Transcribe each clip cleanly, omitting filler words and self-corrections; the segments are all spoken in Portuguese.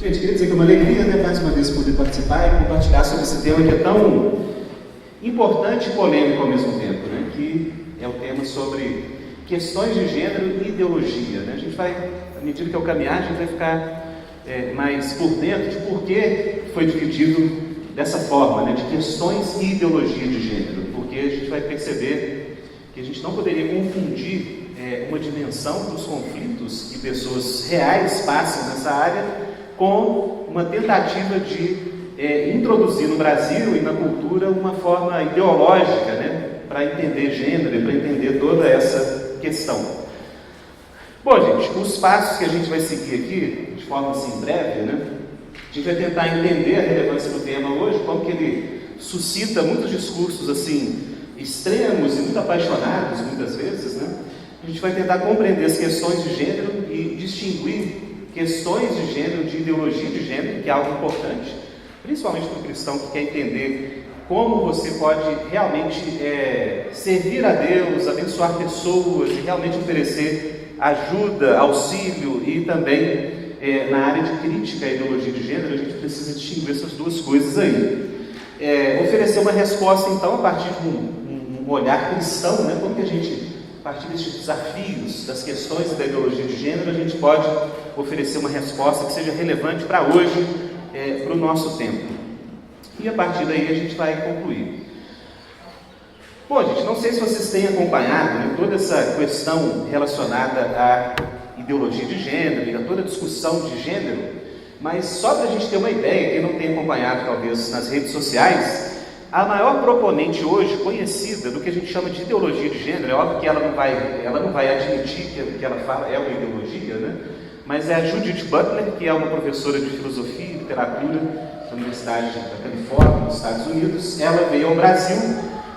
Gente, queria dizer que é uma alegria, né, mais uma vez poder participar e compartilhar sobre esse tema que é tão importante e polêmico ao mesmo tempo, né, que é o tema sobre questões de gênero e ideologia, né? A gente vai, à medida que eu caminhar, a gente vai ficar mais por dentro de por que foi dividido dessa forma, né, de questões e ideologia de gênero, porque a gente vai perceber que a gente não poderia confundir uma dimensão dos conflitos que pessoas reais passam nessa área com uma tentativa de introduzir no Brasil e na cultura uma forma ideológica, né, para entender gênero e para entender toda essa questão. Bom, gente, os passos que a gente vai seguir aqui, de forma assim breve, né, a gente vai tentar entender a relevância do tema hoje, como que ele suscita muitos discursos assim extremos e muito apaixonados, muitas vezes, né? A gente vai tentar compreender as questões de gênero e distinguir questões de gênero de ideologia de gênero, que é algo importante, principalmente para o cristão que quer entender como você pode realmente servir a Deus, abençoar pessoas e realmente oferecer ajuda, auxílio e também na área de crítica à ideologia de gênero. A gente precisa distinguir essas duas coisas aí. Oferecer uma resposta então a partir de um olhar cristão, né? Como que a gente, a partir desses desafios, das questões da ideologia de gênero, a gente pode oferecer uma resposta que seja relevante para hoje, para o nosso tempo. E a partir daí a gente vai concluir. Bom, gente, não sei se vocês têm acompanhado, né, toda essa questão relacionada à ideologia de gênero e a toda a discussão de gênero, mas só para a gente ter uma ideia, quem não tem acompanhado talvez nas redes sociais, a maior proponente hoje conhecida do que a gente chama de ideologia de gênero, é óbvio que ela não vai admitir que o que ela fala é uma ideologia, né? Mas é a Judith Butler, que é uma professora de filosofia e literatura da Universidade da Califórnia, nos Estados Unidos. Ela veio ao Brasil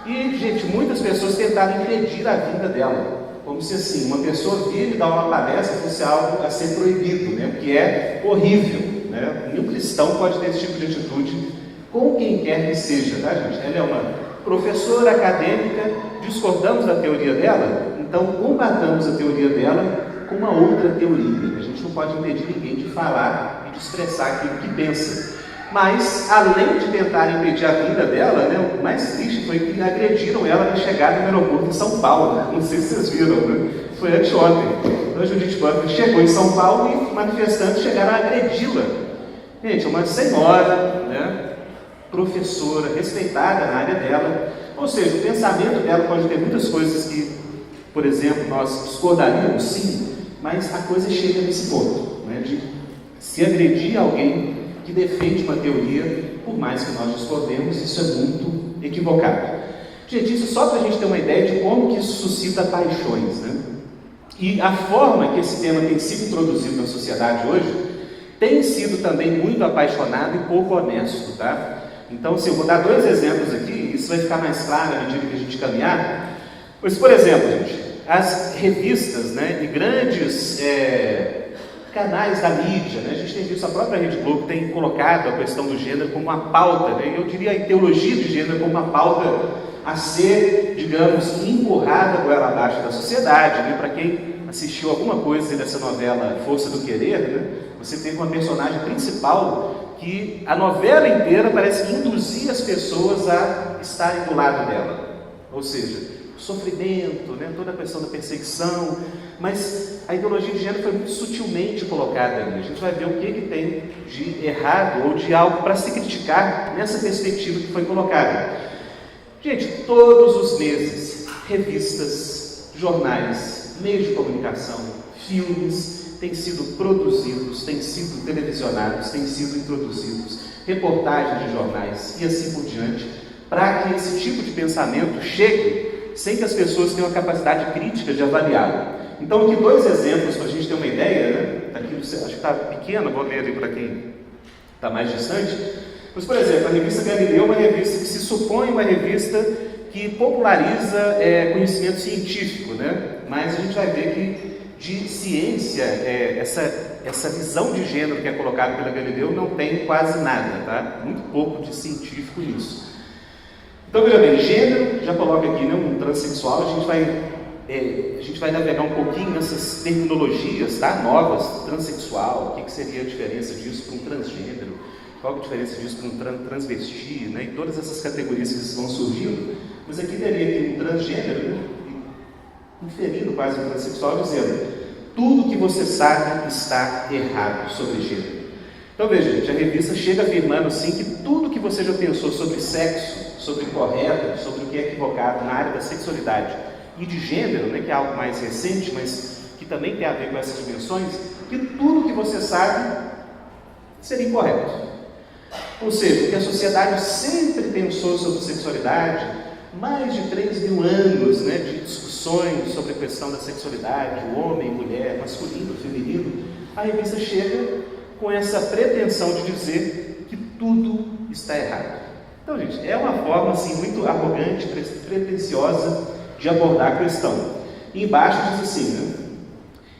e, gente, muitas pessoas tentaram impedir a vinda dela, como se assim, uma pessoa vir e dar uma palestra fosse algo a ser proibido, né? O que é horrível, né? Nenhum cristão pode ter esse tipo de atitude com quem quer que seja, tá, gente? Ela é uma professora acadêmica, discordamos da teoria dela, então combatamos a teoria dela com uma outra teoria. A gente não pode impedir ninguém de falar e de expressar aquilo que pensa. Mas, além de tentar impedir a vinda dela, né, o mais triste foi que agrediram ela na chegada no aeroporto em São Paulo. Né? Não sei se vocês viram, né? Foi anteontem. Então a Judith Butler chegou em São Paulo e manifestantes chegaram a agredi-la. Gente, uma senhora, né, professora, respeitada na área dela, ou seja, o pensamento dela pode ter muitas coisas que, por exemplo, nós discordaríamos, sim, mas a coisa chega nesse ponto, né, de se agredir alguém que defende uma teoria, por mais que nós discordemos, isso é muito equivocado. Gente, isso só para a gente ter uma ideia de como que isso suscita paixões, né? E a forma que esse tema tem sido introduzido na sociedade hoje tem sido também muito apaixonado e pouco honesto, tá? Então, se eu vou dar dois exemplos aqui, isso vai ficar mais claro à medida que a gente caminhar. Pois, por exemplo, gente, as revistas, né, e grandes canais da mídia, né, a gente tem visto, a própria Rede Globo tem colocado a questão do gênero como uma pauta, né, eu diria a ideologia de gênero como uma pauta a ser, digamos, empurrada goela abaixo da sociedade, né? Para quem assistiu alguma coisa dessa novela Força do Querer, né, você tem uma personagem principal que a novela inteira parece induzir as pessoas a estarem do lado dela, ou seja, o sofrimento, né, toda a questão da perseguição, mas a ideologia de gênero foi muito sutilmente colocada ali. A gente vai ver o que tem de errado ou de algo para se criticar nessa perspectiva que foi colocada. Gente, todos os meses, revistas, jornais, meios de comunicação, filmes têm sido produzidos, têm sido televisionados, têm sido introduzidos, reportagens de jornais e assim por diante, para que esse tipo de pensamento chegue sem que as pessoas tenham a capacidade crítica de avaliá-lo. Então, aqui dois exemplos para a gente ter uma ideia, né? Aqui, acho que está pequeno, vou ler ali para quem está mais distante. Mas, por exemplo, a revista Galileu é uma revista que se supõe uma revista que populariza conhecimento científico, né? Mas a gente vai ver que de ciência, essa visão de gênero que é colocada pela Galileu não tem quase nada, tá? Muito pouco de científico nisso. Então, veja bem, gênero, já coloca aqui, né, um transexual, a gente vai a gente vai navegar um pouquinho nessas terminologias, tá? Novas, transexual, o que seria a diferença disso para um transgênero, qual a diferença disso para um transvesti, né? E todas essas categorias que vão surgindo, mas aqui teria aqui um transgênero, né? Inferindo quase um transexual, dizendo: tudo que você sabe está errado sobre gênero. Então veja, gente, a revista chega afirmando assim que tudo que você já pensou sobre sexo, sobre o correto, sobre o que é equivocado na área da sexualidade e de gênero, né, que é algo mais recente, mas que também tem a ver com essas dimensões, que tudo que você sabe seria incorreto. Ou seja, o que a sociedade sempre pensou sobre sexualidade, mais de 3.000 anos, né, de discussões sobre a questão da sexualidade, homem, mulher, masculino, feminino, a revista chega com essa pretensão de dizer que tudo está errado. Então, gente, é uma forma assim, muito arrogante, pretensiosa de abordar a questão. E embaixo diz assim, né?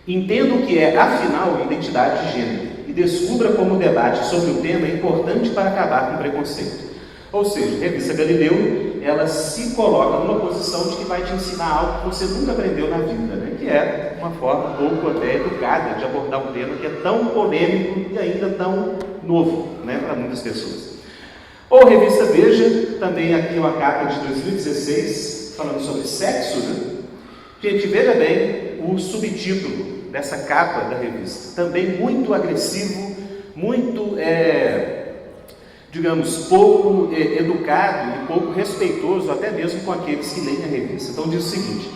Entenda o que é, afinal, identidade de gênero e descubra como o debate sobre o tema é importante para acabar com o preconceito. Ou seja, a revista Galileu, ela se coloca numa posição de que vai te ensinar algo que você nunca aprendeu na vida, né? Que é uma forma um pouco até educada de abordar um tema que é tão polêmico e ainda tão novo, né, para muitas pessoas. Ou a revista Veja, também aqui uma capa de 2016, falando sobre sexo, né? Gente, veja bem o subtítulo dessa capa da revista, também muito agressivo, muito, digamos, pouco educado e pouco respeitoso, até mesmo com aqueles que leem a revista. Então diz o seguinte: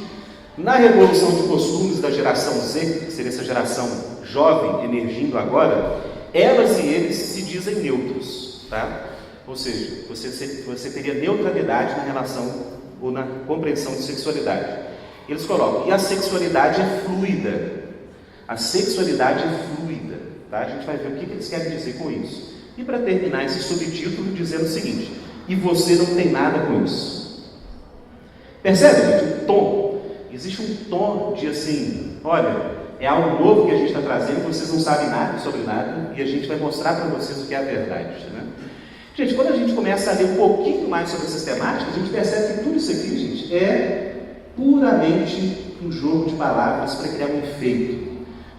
na revolução de costumes da geração Z, que seria essa geração jovem emergindo agora, elas e eles se dizem neutros, tá? Ou seja, você teria neutralidade na relação ou na compreensão de sexualidade. Eles colocam: e a sexualidade é fluida. A sexualidade é fluida, tá? A gente vai ver o que eles querem dizer com isso. E para terminar esse subtítulo dizendo o seguinte: e você não tem nada com isso. Percebe, gente, o tom? Existe um tom de assim, olha, é algo novo que a gente está trazendo, vocês não sabem nada sobre nada, e a gente vai mostrar para vocês o que é a verdade, né? Gente, quando a gente começa a ler um pouquinho mais sobre essas temáticas, a gente percebe que tudo isso aqui, gente, é puramente um jogo de palavras para criar um efeito.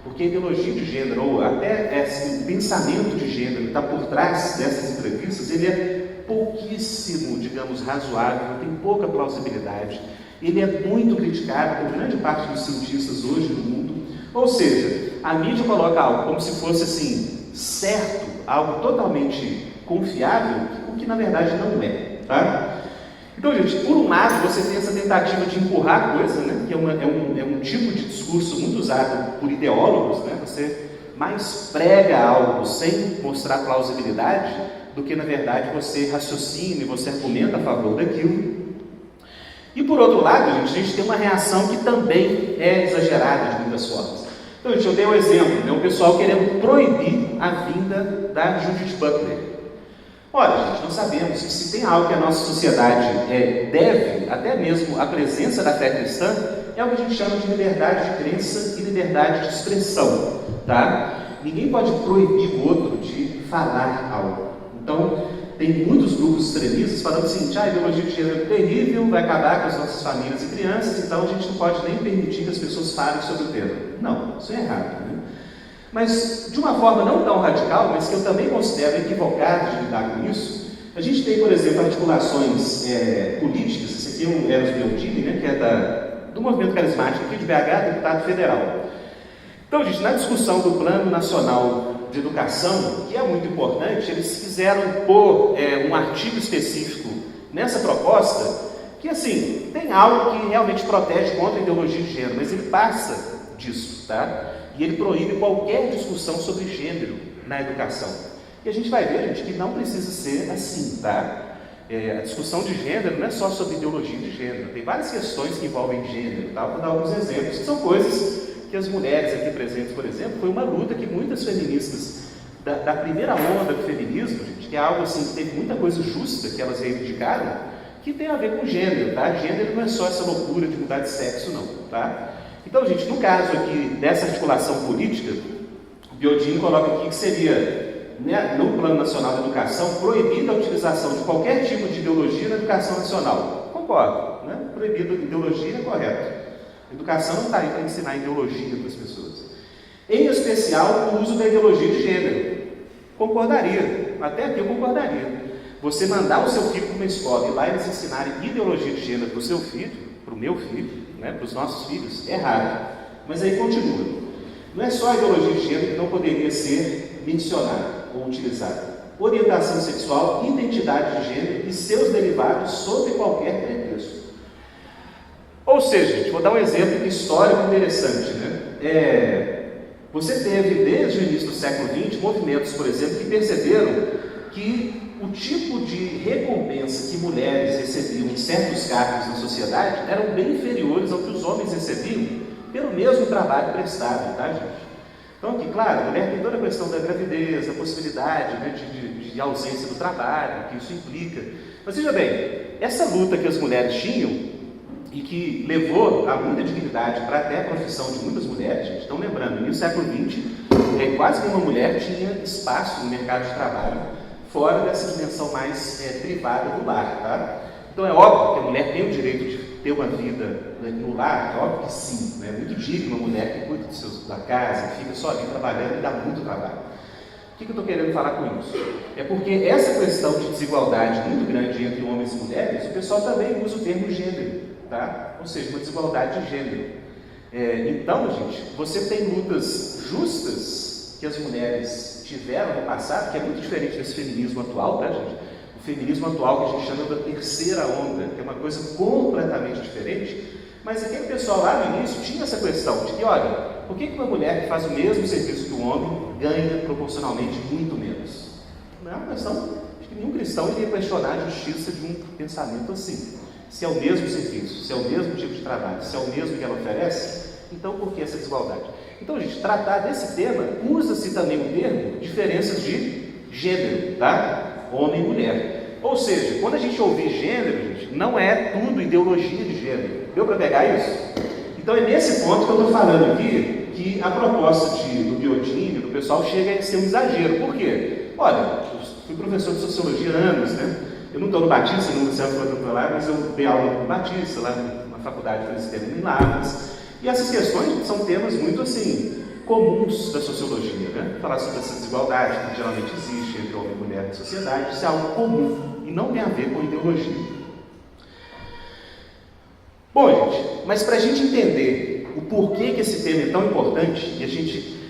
Porque a ideologia de gênero, ou até o pensamento de gênero que está por trás dessas entrevistas, ele é pouquíssimo, digamos, razoável, tem pouca plausibilidade. Ele é muito criticado por grande parte dos cientistas hoje no mundo. Ou seja, a mídia coloca algo como se fosse assim, certo, algo totalmente confiável, o que na verdade não é, tá? Então, gente, por um lado, você tem essa tentativa de empurrar a coisa, né, que é um tipo de discurso muito usado por ideólogos, né? Você mais prega algo sem mostrar plausibilidade do que, na verdade, você raciocina e você argumenta a favor daquilo. E, por outro lado, gente, a gente tem uma reação que também é exagerada de muitas formas. Então, gente, eu dei um exemplo, né, o pessoal querendo proibir a vinda da Judith Butler. Olha, gente, nós sabemos que se tem algo que a nossa sociedade deve, até mesmo a presença da fé cristã, é o que a gente chama de liberdade de crença e liberdade de expressão, tá? Ninguém pode proibir o outro de falar algo. Então, tem muitos grupos extremistas falando o seguinte: a ideologia de gênero é terrível, vai acabar com as nossas famílias e crianças, então a gente não pode nem permitir que as pessoas falem sobre o tema. Não, isso é errado, né? Mas, de uma forma não tão radical, mas que eu também considero equivocado de lidar com isso, a gente tem, por exemplo, articulações políticas. Esse aqui é o Eros Biondini, né, que é do movimento carismático aqui de BH, deputado federal. Então, gente, na discussão do Plano Nacional de Educação, que é muito importante, eles quiseram pôr um artigo específico nessa proposta, que, assim, tem algo que realmente protege contra a ideologia de gênero, mas ele passa disso, tá? E ele proíbe qualquer discussão sobre gênero na educação. E a gente vai ver, gente, que não precisa ser assim, tá? A discussão de gênero não é só sobre ideologia de gênero. Tem várias questões que envolvem gênero, tá? Vou dar alguns exemplos, que são coisas que as mulheres aqui presentes, por exemplo, foi uma luta que muitas feministas da primeira onda do feminismo, gente, que é algo assim, que teve muita coisa justa que elas reivindicaram, que tem a ver com gênero, tá? Gênero não é só essa loucura de mudar de sexo, não, tá? Então, gente, no caso aqui dessa articulação política, o Biondini coloca aqui que seria, né, no Plano Nacional de Educação, proibida a utilização de qualquer tipo de ideologia na educação nacional. Concordo, né? Proibido ideologia é correto. Educação não está aí para ensinar ideologia para as pessoas. Em especial, o uso da ideologia de gênero. Concordaria, até aqui eu concordaria. Você mandar o seu filho para uma escola e lá eles ensinarem ideologia de gênero para o seu filho, para o meu filho, né, para os nossos filhos, é errado. Mas aí continua. Não é só a ideologia de gênero que não poderia ser mencionada ou utilizada. Orientação sexual, identidade de gênero e seus derivados sob qualquer pretexto. Ou seja, gente, vou dar um exemplo histórico interessante, né? Você teve, desde o início do século XX, movimentos, por exemplo, que perceberam que o tipo de recompensa que mulheres recebiam em certos cargos na sociedade eram bem inferiores ao que os homens recebiam pelo mesmo trabalho prestado, tá, gente? Então, aqui, claro, a mulher tem toda a questão da gravidez, a possibilidade, né, de ausência do trabalho, que isso implica. Mas veja bem, essa luta que as mulheres tinham e que levou a muita dignidade para até a profissão de muitas mulheres, gente, estão lembrando, no século XX, quase nenhuma mulher tinha espaço no mercado de trabalho fora dessa dimensão mais privada do lar, tá? Então é óbvio que a mulher tem o direito de ter uma vida no lar, é óbvio que sim, né? É muito digno uma mulher que cuida da casa, que fica só ali trabalhando e dá muito trabalho. O que eu estou querendo falar com isso? É porque essa questão de desigualdade muito grande entre homens e mulheres, o pessoal também usa o termo gênero, tá? Ou seja, uma desigualdade de gênero. Então, gente, você tem lutas justas que as mulheres tiveram no passado, que é muito diferente desse feminismo atual, tá, gente? O feminismo atual que a gente chama da terceira onda, que é uma coisa completamente diferente, mas aquele pessoal lá no início tinha essa questão de que, olha, por que uma mulher que faz o mesmo serviço que um homem ganha proporcionalmente muito menos? Não é uma questão de que nenhum cristão iria questionar a justiça de um pensamento assim. Se é o mesmo serviço, se é o mesmo tipo de trabalho, se é o mesmo que ela oferece, então por que essa desigualdade? Então, gente, tratar desse tema, usa-se também o termo diferenças de gênero, tá? Homem e mulher. Ou seja, quando a gente ouvir gênero, gente, não é tudo ideologia de gênero. Deu para pegar isso? Então é nesse ponto que eu estou falando aqui, que a proposta do Biotini, do pessoal, chega a ser um exagero. Por quê? Olha, eu fui professor de sociologia há anos, né? Eu não estou no Batista, no Luciano foi lá, mas eu dei aula no Batista, lá na faculdade de sistema em Lavras. E essas questões são temas muito, assim, comuns da sociologia, né? Falar sobre essa desigualdade que geralmente existe entre homem e mulher na sociedade, isso é algo comum e não tem a ver com ideologia. Bom, gente, mas para a gente entender o porquê que esse tema é tão importante,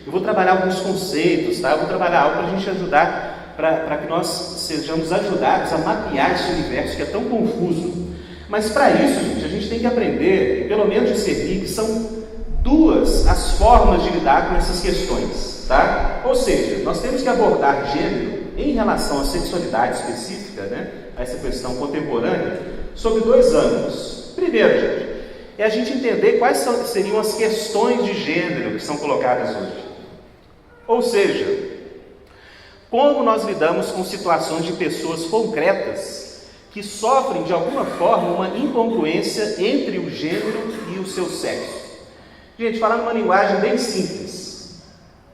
eu vou trabalhar alguns conceitos, tá? Eu vou trabalhar algo para a gente ajudar, para que nós sejamos ajudados a mapear esse universo que é tão confuso. Mas para isso, gente, a gente tem que aprender, pelo menos discernir, que são duas as formas de lidar com essas questões, tá? Ou seja, nós temos que abordar gênero em relação à sexualidade específica, né? A essa questão contemporânea, sob dois ângulos. Primeiro, gente, é a gente entender quais seriam as questões de gênero que são colocadas hoje. Ou seja, como nós lidamos com situações de pessoas concretas que sofrem de alguma forma uma incongruência entre o gênero e o seu sexo. Gente, falando uma linguagem bem simples,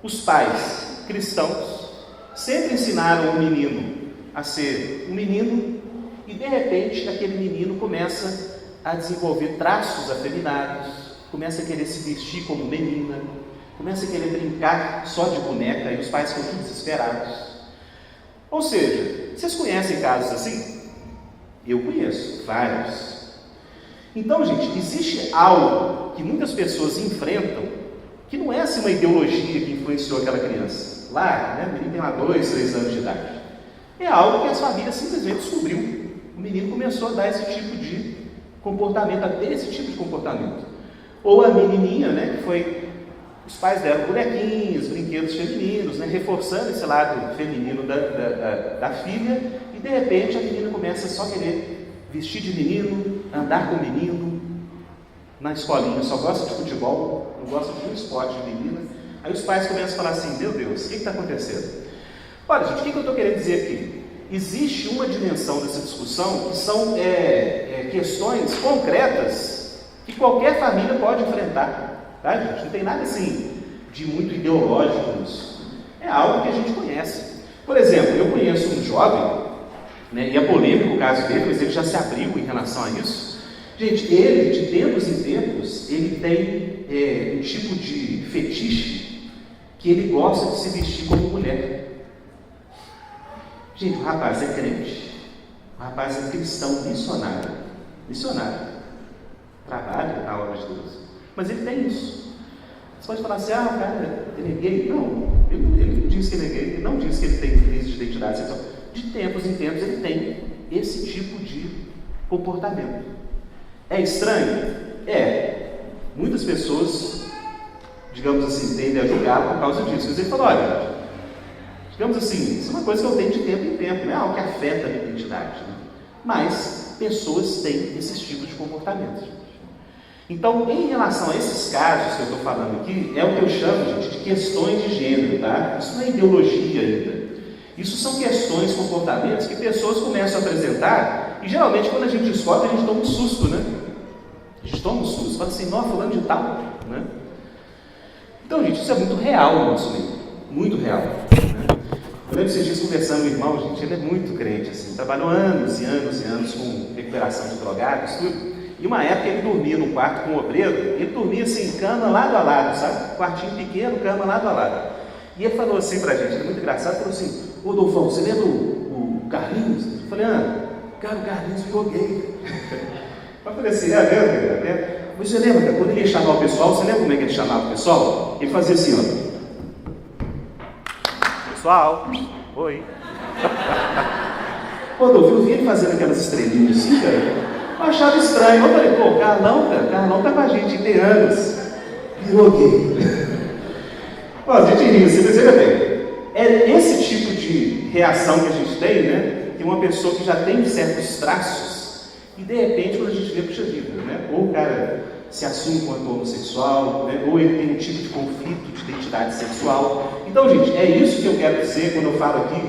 os pais cristãos sempre ensinaram o menino a ser um menino e de repente aquele menino começa a desenvolver traços afeminados, começa a querer se vestir como menina, começa a querer brincar só de boneca e os pais ficam tudo desesperados. Ou seja, vocês conhecem casos assim? Eu conheço vários. Então, gente, existe algo que muitas pessoas enfrentam que não é assim uma ideologia que influenciou aquela criança. Lá, né, o menino tem lá 2, 3 anos de idade. É algo que as famílias simplesmente descobriu. O menino começou a dar esse tipo de comportamento, a ter esse tipo de comportamento. Ou a menininha, né, que foi... Os pais deram bonequinhos, brinquedos femininos, né, reforçando esse lado feminino da filha, e de repente a menina começa só a querer vestir de menino, andar com menino, na escolinha, só gosta de futebol, não gosta de um esporte de menina. Aí os pais começam a falar assim, meu Deus, o que está acontecendo? Olha, gente, o que eu estou querendo dizer aqui? Existe uma dimensão dessa discussão que são questões concretas que qualquer família pode enfrentar. Tá, gente? Não tem nada assim de muito ideológico nisso. É algo que a gente conhece. Por exemplo, eu conheço um jovem, né, e é polêmico o caso dele, mas ele já se abriu em relação a isso. Gente, ele, de tempos em tempos, ele tem um tipo de fetiche que ele gosta de se vestir como mulher. Gente, o rapaz é crente, o rapaz é cristão, missionário, trabalha na obra de Deus, mas ele tem isso. Você pode falar assim, o cara, ele é gay? Não, ele não diz que ele é gay, ele não diz que ele tem crise de identidade sexual. De tempos em tempos ele tem esse tipo de comportamento. É estranho? É. Muitas pessoas, digamos assim, tendem a julgar por causa disso. Mas ele falou, olha, digamos assim, isso é uma coisa que eu tenho de tempo em tempo, não é algo que afeta a minha identidade, né? Mas pessoas têm esses tipos de comportamentos. Então, em relação a esses casos que eu estou falando aqui, é o que eu chamo, gente, de questões de gênero, tá? Isso não é ideologia ainda. Isso são questões, comportamentos que pessoas começam a apresentar e geralmente quando a gente descobre, a gente toma um susto, né? A gente toma um susto, fala assim, nossa, fulano de tal, né? Então, gente, isso é muito real no nosso meio, muito real, né? Eu lembro esses dias conversando com o irmão, gente, ele é muito crente, assim, trabalhou anos e anos e anos com recuperação de drogados, tudo. E uma época ele dormia no quarto com o obreiro, ele dormia assim, cama lado a lado, sabe? Quartinho pequeno, cama lado a lado. E ele falou assim pra gente, ele é muito engraçado, falou assim, ô Dolfão, você lembra o Carlinhos? Eu falei, cara, o Carlinhos virou gay. Eu falei assim, é mesmo, né? Mas você lembra, cara, quando ele ia chamar o pessoal, você lembra como é que ele chamava o pessoal? Ele fazia assim, ó. Pessoal, oi. Ô Dolfo, eu vi ele fazendo aquelas estrelinhas assim, cara. Eu achava estranho. Eu falei, pô, Carlão tá com a gente tem anos. Virou gay. Pô, a gente ri, você percebe bem. É esse tipo de reação que a gente tem, né? Que uma pessoa que já tem certos traços e de repente quando a gente vê, puxa vida, né? Ou o cara se assume quanto homossexual, né? Ou ele tem um tipo de conflito de identidade sexual. Então, gente, é isso que eu quero dizer quando eu falo aqui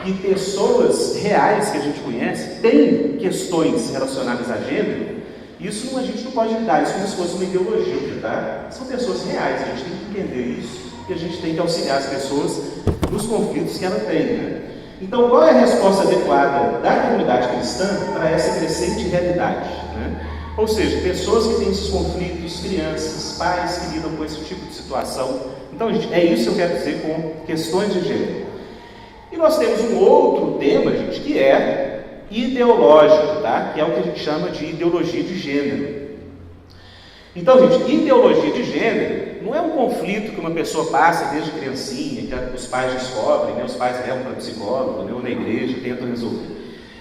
que pessoas reais que a gente conhece têm questões relacionadas a gênero. Isso a gente não pode lidar, isso como se fosse uma ideologia, tá? São pessoas reais, a gente tem que entender isso e a gente tem que auxiliar as pessoas nos conflitos que ela tem, né? Então, qual é a resposta adequada da comunidade cristã para essa crescente realidade, né? Ou seja, pessoas que têm esses conflitos, crianças, pais que lidam com esse tipo de situação. Então, gente, é isso que eu quero dizer com questões de gênero. E nós temos um outro tema, gente, que é ideológico, tá? Que é o que a gente chama de ideologia de gênero. Então, gente, ideologia de gênero não é um conflito que uma pessoa passa desde criancinha, que os pais descobrem, né? Os pais levam para psicólogo, né? Ou na igreja, tentam resolver.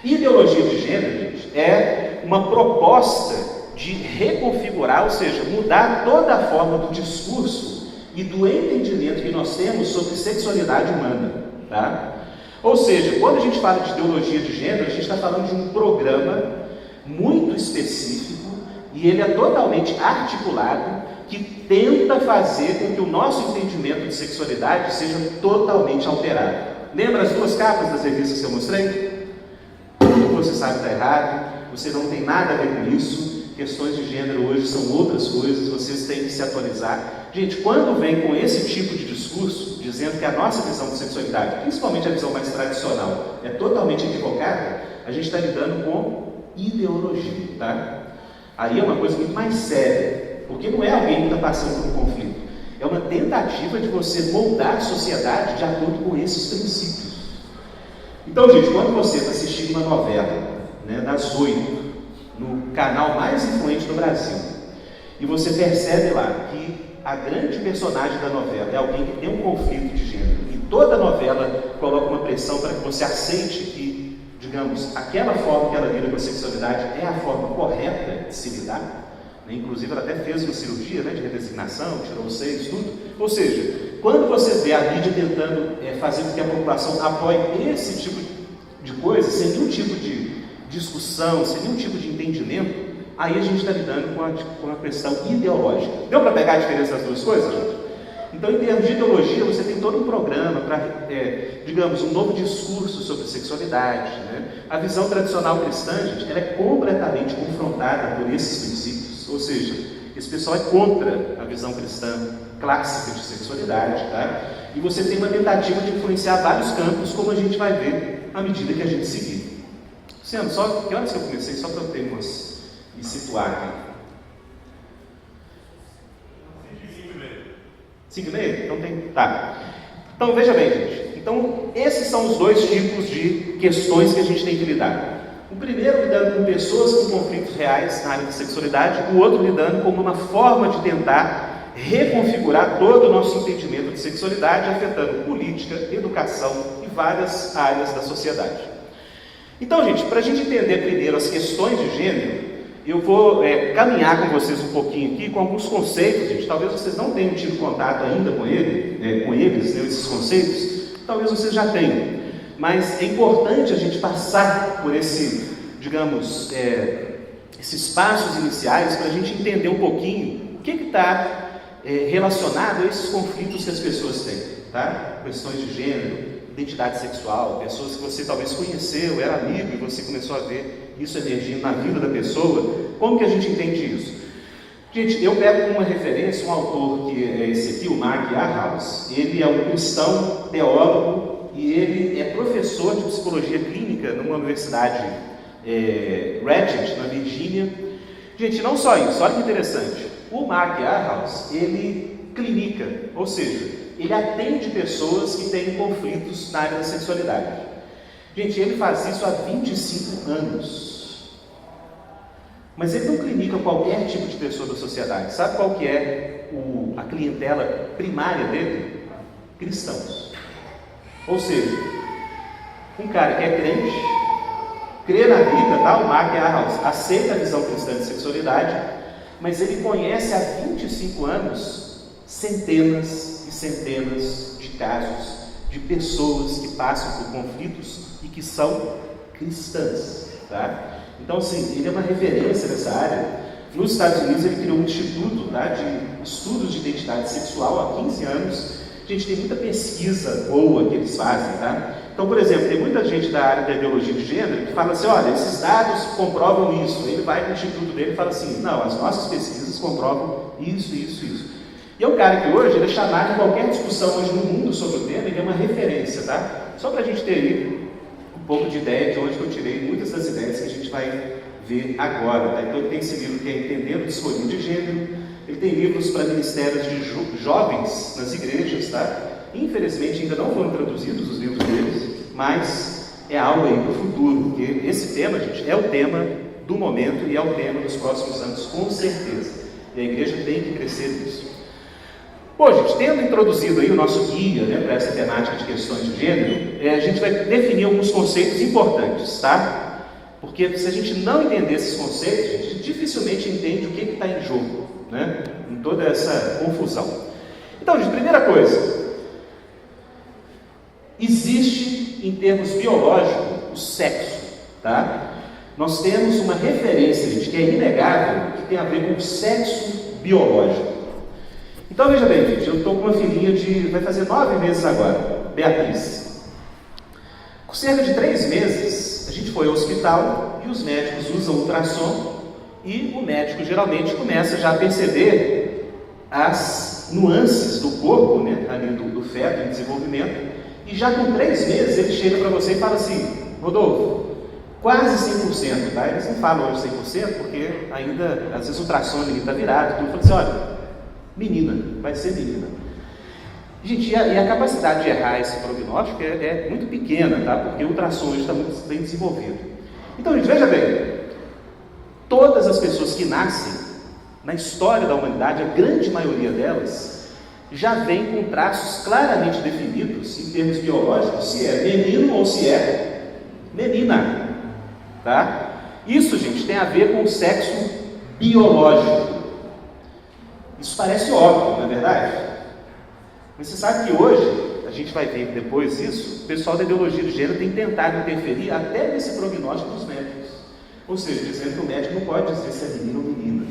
Ideologia de gênero, gente, é uma proposta de reconfigurar, ou seja, mudar toda a forma do discurso e do entendimento que nós temos sobre sexualidade humana, tá? Ou seja, quando a gente fala de ideologia de gênero, a gente está falando de um programa muito específico e ele é totalmente articulado que tenta fazer com que o nosso entendimento de sexualidade seja totalmente alterado. Lembra as duas capas das revistas que eu mostrei? Tudo que você sabe está errado, você não tem nada a ver com isso, questões de gênero hoje são outras coisas, vocês têm que se atualizar. Gente, quando vem com esse tipo de discurso, dizendo que a nossa visão de sexualidade, principalmente a visão mais tradicional, é totalmente equivocada, a gente está lidando com ideologia, tá? Aí é uma coisa muito mais séria, porque não é alguém que está passando por um conflito, é uma tentativa de você moldar a sociedade de acordo com esses princípios. Então, gente, quando você está assistindo uma novela, né, das 8, no canal mais influente do Brasil, e você percebe lá que a grande personagem da novela é alguém que tem um conflito de gênero, e toda a novela coloca uma pressão para que você aceite que, digamos, aquela forma que ela lida com a sexualidade é a forma correta de se lidar, né? Inclusive ela até fez uma cirurgia, né, de redesignação, tirou os seios, tudo. Ou seja, quando você vê a mídia tentando fazer com que a população apoie esse tipo de coisa, sem nenhum tipo de discussão, sem nenhum tipo de entendimento, aí a gente está lidando com a questão ideológica. Deu para pegar a diferença das duas coisas, gente? Então, em termos de ideologia, você tem todo um programa para, digamos, um novo discurso sobre sexualidade, né? A visão tradicional cristã, gente, ela é completamente confrontada por esses princípios, ou seja, esse pessoal é contra a visão cristã clássica de sexualidade, tá? E você tem uma tentativa de influenciar vários campos, como a gente vai ver à medida que a gente seguir. Luciano, só que horas que eu comecei? Só para eu ter umas me situar aqui. 5,5? Então tem. Tá. Então veja bem, gente. Então, esses são os dois tipos de questões que a gente tem que lidar. O primeiro lidando com pessoas com conflitos reais na área de sexualidade, o outro lidando com uma forma de tentar reconfigurar todo o nosso entendimento de sexualidade, afetando política, educação e várias áreas da sociedade. Então, gente, para a gente entender primeiro as questões de gênero, eu vou caminhar com vocês um pouquinho aqui com alguns conceitos, gente. Talvez vocês não tenham tido contato ainda com eles, né, esses conceitos. Talvez vocês já tenham. Mas é importante a gente passar por esses passos iniciais para a gente entender um pouquinho o que está relacionado a esses conflitos que as pessoas têm, tá? Questões de gênero, identidade sexual, pessoas que você talvez conheceu, era amigo e você começou a ver isso emergindo na vida da pessoa. Como que a gente entende isso? Gente, eu pego como uma referência um autor que é esse aqui, o Mark Yarhouse. Ele é um cristão, teólogo, e ele é professor de psicologia clínica numa universidade Radcliffe, na Virgínia. Gente, não só isso, olha que interessante. O Mark Yarhouse, ele clinica, ou seja, ele atende pessoas que têm conflitos na área da sexualidade. Gente, ele faz isso há 25 anos. Mas ele não clinica qualquer tipo de pessoa da sociedade. Sabe qual que é a clientela primária dele? Cristãos. Ou seja, um cara que é crente, crê na vida, tá? O Mark Yarhouse aceita a visão cristã de sexualidade, mas ele conhece há 25 anos centenas e centenas de casos de pessoas que passam por conflitos e que são cristãs, tá? Então, assim, ele é uma referência nessa área. Nos Estados Unidos, ele criou um instituto, tá, de estudos de identidade sexual há 15 anos. A gente tem muita pesquisa boa que eles fazem, tá? Então, por exemplo, tem muita gente da área da ideologia de gênero que fala assim, olha, esses dados comprovam isso. Ele vai para o instituto dele e fala assim, não, as nossas pesquisas comprovam isso, isso, isso. E é um cara que hoje, ele é chamado em qualquer discussão hoje no mundo sobre o tema, ele é uma referência, tá? Só para a gente ter aí um pouco de ideia de onde eu tirei muitas das ideias que a gente vai ver agora, tá? Então ele tem esse livro que é Entendendo o Discurso de Gênero, ele tem livros para ministérios de jovens nas igrejas, tá? Infelizmente ainda não foram traduzidos os livros deles, mas é algo aí para o futuro, porque esse tema, gente, é o tema do momento e é o tema dos próximos anos, com certeza. E a igreja tem que crescer nisso. Bom, gente, tendo introduzido aí o nosso guia, né, para essa temática de questões de gênero, a gente vai definir alguns conceitos importantes, tá? Porque se a gente não entender esses conceitos, a gente dificilmente entende o que está em jogo, né, em toda essa confusão. Então, gente, primeira coisa, existe, em termos biológicos, o sexo, tá? Nós temos uma referência, gente, que é inegável, que tem a ver com o sexo biológico. Então, veja bem, gente, eu estou com uma filhinha vai fazer 9 meses agora, Beatriz. Com cerca de 3 meses, a gente foi ao hospital e os médicos usam ultrassom e o médico geralmente começa já a perceber as nuances do corpo, né, ali do feto em desenvolvimento, e já com 3 meses ele chega para você e fala assim, Rodolfo, quase 100%, tá? Eles não falam hoje 100% porque ainda, às vezes o ultrassom está virado, tudo, fala assim, olha, menina, vai ser menina. Gente, e a capacidade de errar esse prognóstico é muito pequena, tá? Porque o ultrassom hoje está muito bem desenvolvido. Então, gente, veja bem, todas as pessoas que nascem na história da humanidade, a grande maioria delas, já vem com traços claramente definidos, em termos biológicos, se é menino ou se é menina, tá? Isso, gente, tem a ver com o sexo biológico. Isso parece óbvio, não é verdade? Mas você sabe que hoje, a gente vai ver depois isso, o pessoal da ideologia de gênero tem tentado interferir até nesse prognóstico dos médicos. Ou seja, dizendo que o médico não pode dizer se é menino ou menina.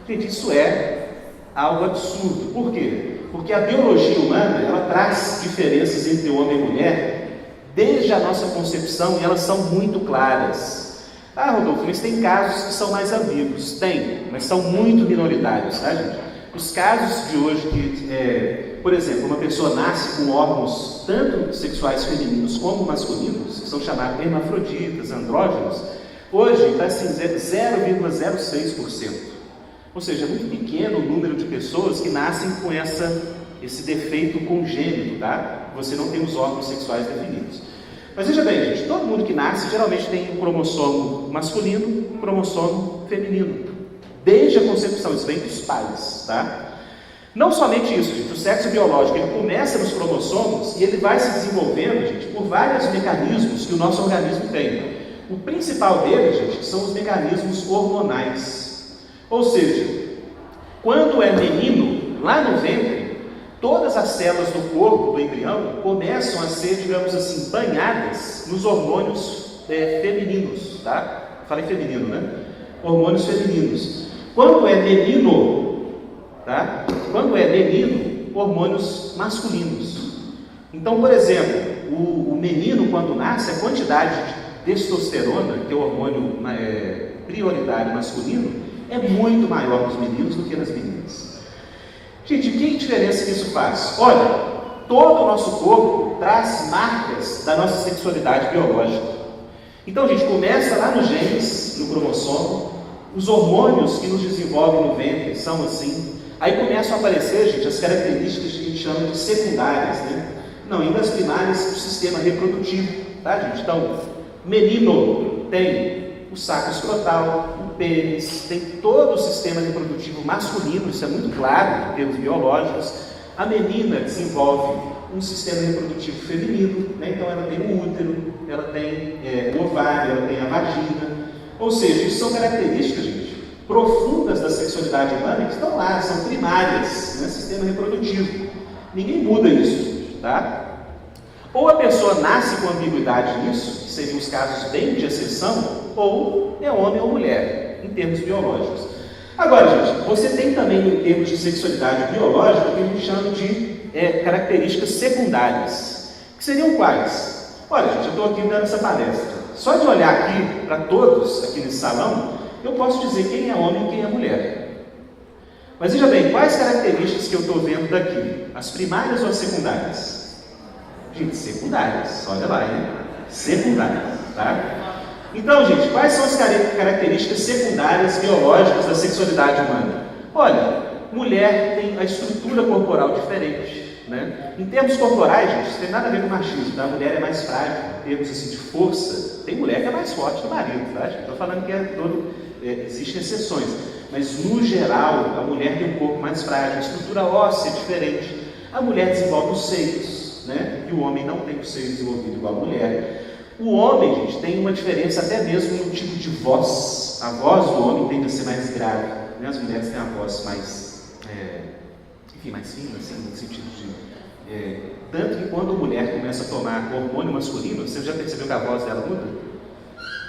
Gente, isso é algo absurdo. Por quê? Porque a biologia humana, ela traz diferenças entre homem e mulher desde a nossa concepção e elas são muito claras. Ah, Rodolfo, mas tem casos que são mais ambíguos. Tem, mas são muito minoritários, tá, gente? Os casos de hoje que, por exemplo, uma pessoa nasce com órgãos tanto sexuais femininos como masculinos, que são chamados hermafroditas, andrógenos, Hoje está assim, 0,06%. Ou seja, é muito pequeno o número de pessoas que nascem com esse defeito congênito, tá? Você não tem os órgãos sexuais definidos. Mas veja bem, gente, todo mundo que nasce geralmente tem um cromossomo masculino e um cromossomo feminino. Desde a concepção, isso vem dos pais, tá? Não somente isso, gente, o sexo biológico, ele começa nos cromossomos e ele vai se desenvolvendo, gente, por vários mecanismos que o nosso organismo tem. O principal deles, gente, são os mecanismos hormonais. Ou seja, quando é menino, lá no ventre, todas as células do corpo, do embrião, começam a ser, digamos assim, banhadas nos hormônios femininos, tá? Falei feminino, né? Hormônios femininos. Quando é menino, tá? Quando é menino, hormônios masculinos. Então, por exemplo, o menino, quando nasce, a quantidade de testosterona, que é o hormônio prioritário masculino, é muito maior nos meninos do que nas meninas. Gente, que diferença que isso faz? Olha, todo o nosso corpo traz marcas da nossa sexualidade biológica. Então, gente, começa lá nos genes, no cromossomo, os hormônios que nos desenvolvem no ventre são assim. Aí começam a aparecer, gente, as características que a gente chama de secundárias, né? Não, ainda as primárias do sistema reprodutivo, tá, gente? Então, menino tem o saco escrotal, o pênis, tem todo o sistema reprodutivo masculino, isso é muito claro em termos biológicos. A menina desenvolve um sistema reprodutivo feminino, né? Então ela tem o útero, ela tem o ovário, ela tem a vagina. Ou seja, isso são características, gente, profundas da sexualidade humana que estão lá, são primárias, né? Sistema reprodutivo. Ninguém muda isso, tá? Ou a pessoa nasce com ambiguidade nisso, que seriam os casos bem de exceção, ou é homem ou mulher, em termos biológicos. Agora, gente, você tem também, em termos de sexualidade biológica, o que a gente chama de características secundárias. Que seriam quais? Olha, gente, eu estou aqui dando essa palestra. Só de olhar aqui para todos, aqui nesse salão, eu posso dizer quem é homem e quem é mulher. Mas veja bem, quais características que eu estou vendo daqui? As primárias ou as secundárias? Gente, secundárias, olha lá, hein? Secundárias, tá? Então, gente, quais são as características secundárias biológicas da sexualidade humana? Olha, mulher tem a estrutura corporal diferente, né? Em termos corporais, gente, isso tem nada a ver com machismo, tá? A mulher é mais frágil, em termos assim, de força. Tem mulher que é mais forte que o marido, tá? Estou falando que existem exceções, mas no geral, a mulher tem um corpo mais frágil, a estrutura óssea é diferente. A mulher desenvolve os seios, né? E o homem não tem o seio desenvolvido igual a mulher. O homem, gente, tem uma diferença até mesmo no tipo de voz. A voz do homem tende a ser mais grave, né? As mulheres têm a voz mais, mais fina, assim, no sentido de... tanto que quando a mulher começa a tomar hormônio masculino, você já percebeu que a voz dela muda?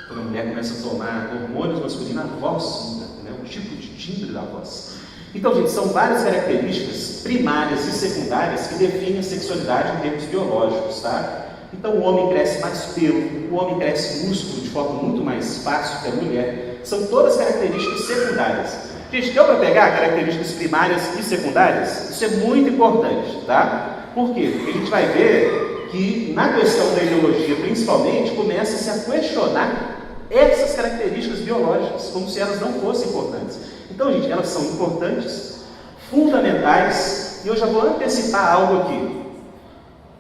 Quando a mulher começa a tomar hormônios masculinos, a voz muda, né? O tipo de timbre da voz. Então, gente, são várias características primárias e secundárias que definem a sexualidade em termos biológicos, tá? Então, o homem cresce mais pelo, o homem cresce músculo de forma muito mais fácil que a mulher. São todas características secundárias. Gente, deu para pegar características primárias e secundárias? Isso é muito importante, tá? Por quê? Porque a gente vai ver que, na questão da ideologia, principalmente, começa-se a questionar essas características biológicas, como se elas não fossem importantes. Então, gente, elas são importantes, fundamentais, e eu já vou antecipar algo aqui.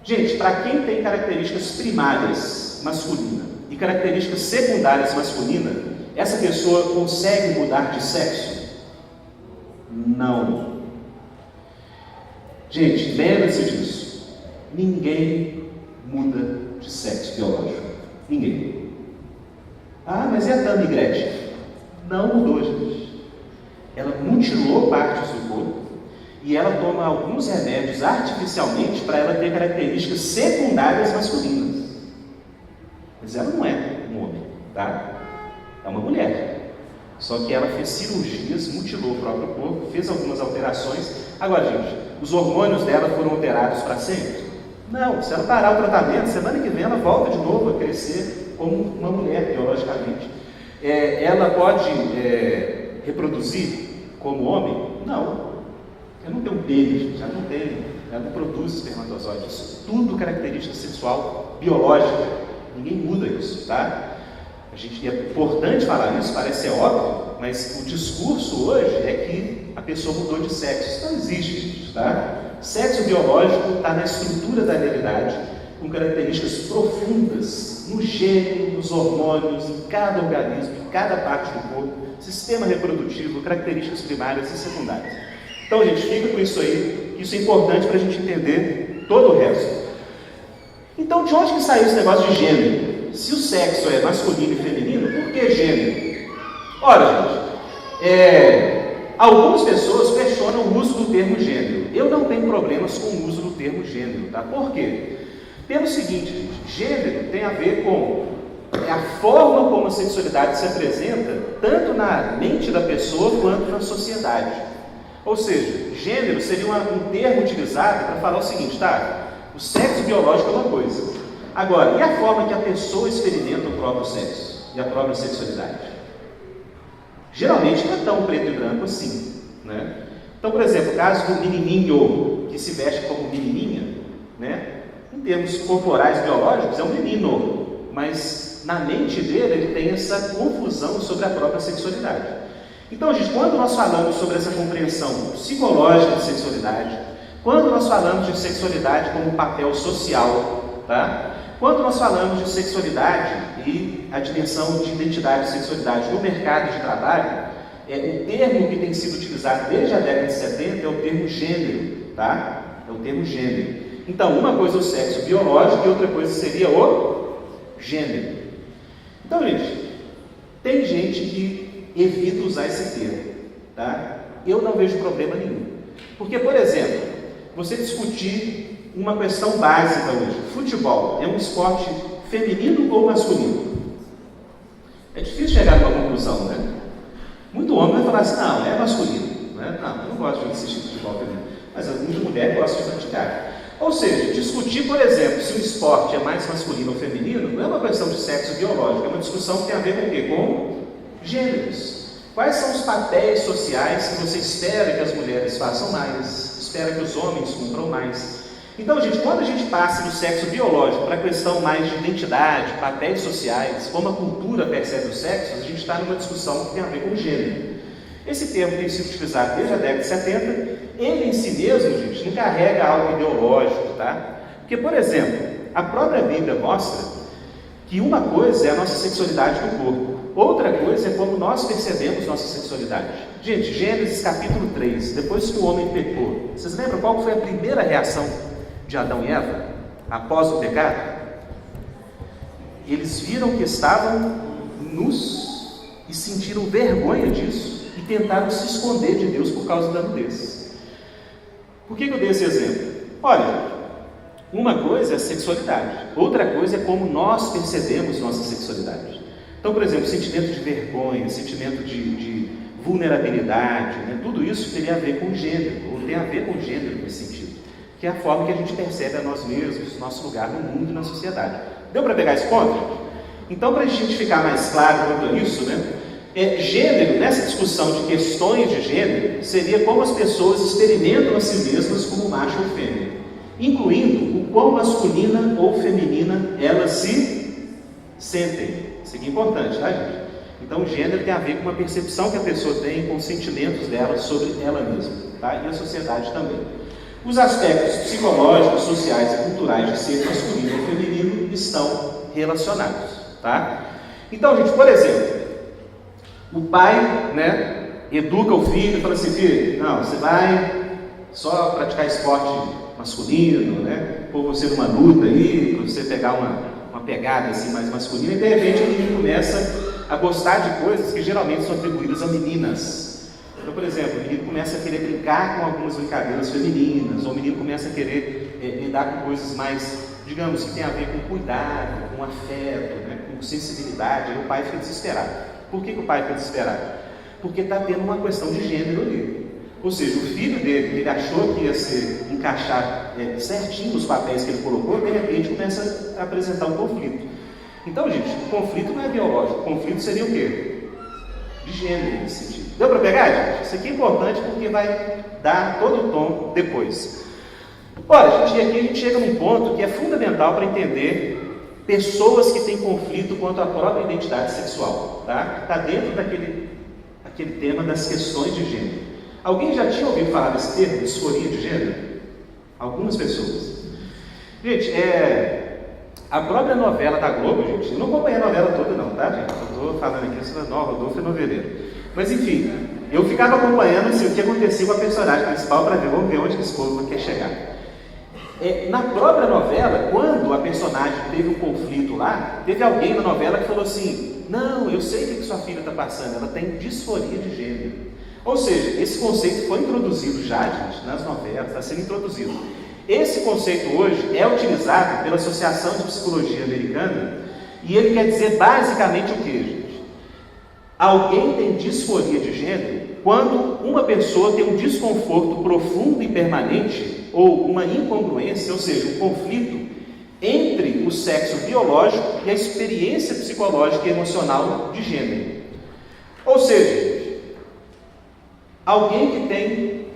Gente, para quem tem características primárias masculinas e características secundárias masculinas, essa pessoa consegue mudar de sexo? Não. Gente, lembre-se disso. Ninguém muda de sexo biológico. Ninguém. Ah, mas e a Tammy Gretchen? Não mudou, gente. Ela mutilou partes do corpo e ela toma alguns remédios artificialmente para ela ter características secundárias masculinas. Mas ela não é um homem, tá? É uma mulher. Só que ela fez cirurgias, mutilou o próprio corpo, fez algumas alterações. Agora, gente, os hormônios dela foram alterados para sempre? Não. Se ela parar o tratamento, semana que vem ela volta de novo a crescer como uma mulher, biologicamente. Ela pode reproduzir como homem? Não. Ela não tem um pênis, ela não produz espermatozoides. Isso é tudo característica sexual biológica. Ninguém muda isso, tá? É importante falar isso, parece ser óbvio, mas o discurso hoje é que a pessoa mudou de sexo. Isso não existe, gente, tá? Sexo biológico está na estrutura da realidade, com características profundas no gene, nos hormônios, em cada organismo, em cada parte do corpo, sistema reprodutivo, características primárias e secundárias. Então, gente, fica com isso aí, que isso é importante para a gente entender todo o resto. Então, de onde que saiu esse negócio de gênero? Se o sexo é masculino e feminino, por que gênero? Ora, gente, algumas pessoas questionam o uso do termo gênero. Eu não tenho problemas com o uso do termo gênero, tá? Por quê? Pelo seguinte, gente, gênero tem a ver com a forma como a sexualidade se apresenta, tanto na mente da pessoa quanto na sociedade. Ou seja, gênero seria um termo utilizado para falar o seguinte, tá? O sexo biológico é uma coisa. Agora, e a forma que a pessoa experimenta o próprio sexo e a própria sexualidade? Geralmente não é tão preto e branco assim, né? Então, por exemplo, o caso do menininho, que se veste como menininha, né? Em termos corporais biológicos, é um menino, mas na mente dele ele tem essa confusão sobre a própria sexualidade. Então, gente, quando nós falamos sobre essa compreensão psicológica de sexualidade, quando nós falamos de sexualidade como papel social, tá? Quando nós falamos de sexualidade e a dimensão de identidade e sexualidade no mercado de trabalho, o termo que tem sido utilizado desde a década de 70 é o termo gênero, tá? É o termo gênero. Então, uma coisa é o sexo biológico e outra coisa seria o gênero. Então, gente, tem gente que evita usar esse termo, tá? Eu não vejo problema nenhum. Porque, por exemplo, você discutir uma questão básica hoje, futebol, é um esporte feminino ou masculino? É difícil chegar a uma conclusão, né? Muito homem vai falar assim, não, é masculino, né? Não, eu não gosto de assistir futebol feminino, mas muita mulher gosta de praticar. Ou seja, discutir, por exemplo, se o esporte é mais masculino ou feminino, não é uma questão de sexo biológico, é uma discussão que tem a ver com o quê? Com gêneros. Quais são os papéis sociais que você espera que as mulheres façam mais, espera que os homens cumpram mais? Então, gente, quando a gente passa do sexo biológico para a questão mais de identidade, papéis sociais, como a cultura percebe os sexos, a gente está numa discussão que tem a ver com gênero. Esse termo tem sido utilizado desde a década de 70, ele em si mesmo, gente, não carrega algo ideológico, tá? Porque, por exemplo, a própria Bíblia mostra que uma coisa é a nossa sexualidade do corpo, outra coisa é como nós percebemos nossa sexualidade. Gente, Gênesis capítulo 3, depois que o homem pecou, vocês lembram qual foi a primeira reação de Adão e Eva após o pecado? Eles viram que estavam nus e sentiram vergonha disso e tentaram se esconder de Deus por causa da nudez. Por que eu dei esse exemplo? Olha, uma coisa é a sexualidade, outra coisa é como nós percebemos nossa sexualidade. Então, por exemplo, sentimento de vergonha, sentimento de vulnerabilidade, né? Tudo isso teria a ver com gênero, ou tem a ver com gênero nesse sentido, que é a forma que a gente percebe a nós mesmos, nosso lugar no mundo e na sociedade. Deu para pegar esse ponto? Então, para a gente ficar mais claro quanto a isso, né? Gênero, nessa discussão de questões de gênero, seria como as pessoas experimentam a si mesmas como macho ou fêmea, incluindo o quão masculina ou feminina elas se sentem. Isso aqui é importante, tá, gente? Então, o gênero tem a ver com uma percepção que a pessoa tem, com os sentimentos dela sobre ela mesma, tá? E a sociedade também. Os aspectos psicológicos, sociais e culturais de ser masculino ou feminino estão relacionados, tá? Então, gente, por exemplo, o pai, né, educa o filho e fala assim, filho, não, você vai só praticar esporte masculino, né, pôr você numa luta aí, para você pegar uma pegada assim mais masculina, e de repente o menino começa a gostar de coisas que geralmente são atribuídas a meninas. Então, por exemplo, o menino começa a querer brincar com algumas brincadeiras femininas, ou o menino começa a querer lidar com coisas mais, digamos, que tem a ver com cuidado, com afeto, né, com sensibilidade, e o pai fica desesperado. Por que o pai fica desesperado? Porque está tendo uma questão de gênero ali. Ou seja, o filho dele, que ele achou que ia encaixar certinho os papéis que ele colocou, de repente começa a apresentar um conflito. Então, gente, o conflito não é biológico, o conflito seria o quê? De gênero, nesse sentido. Deu para pegar, gente? Isso aqui é importante porque vai dar todo o tom depois. Olha, gente, e aqui a gente chega num ponto que é fundamental para entender pessoas que têm conflito quanto à própria identidade sexual. Está dentro daquele tema das questões de gênero. Alguém já tinha ouvido falar desse termo, disforia de gênero? Algumas pessoas. Gente, a própria novela da Globo, gente, eu não acompanhei a novela toda não, tá, gente? Eu estou falando aqui sobre a Rodolfo é noveleiro. Mas enfim, eu ficava acompanhando assim, o que acontecia com a personagem principal para ver, vamos ver onde esse povo quer chegar. Na própria novela, quando a personagem teve um conflito lá, teve alguém na novela que falou assim: não, eu sei o que sua filha está passando, ela tem disforia de gênero. Ou seja, esse conceito foi introduzido já, gente, nas novelas, está sendo introduzido. Esse conceito hoje é utilizado pela Associação de Psicologia Americana e ele quer dizer basicamente o que, gente? Alguém tem disforia de gênero quando uma pessoa tem um desconforto profundo e permanente ou uma incongruência, ou seja, um conflito entre o sexo biológico e a experiência psicológica e emocional de gênero. Ou seja, alguém que tem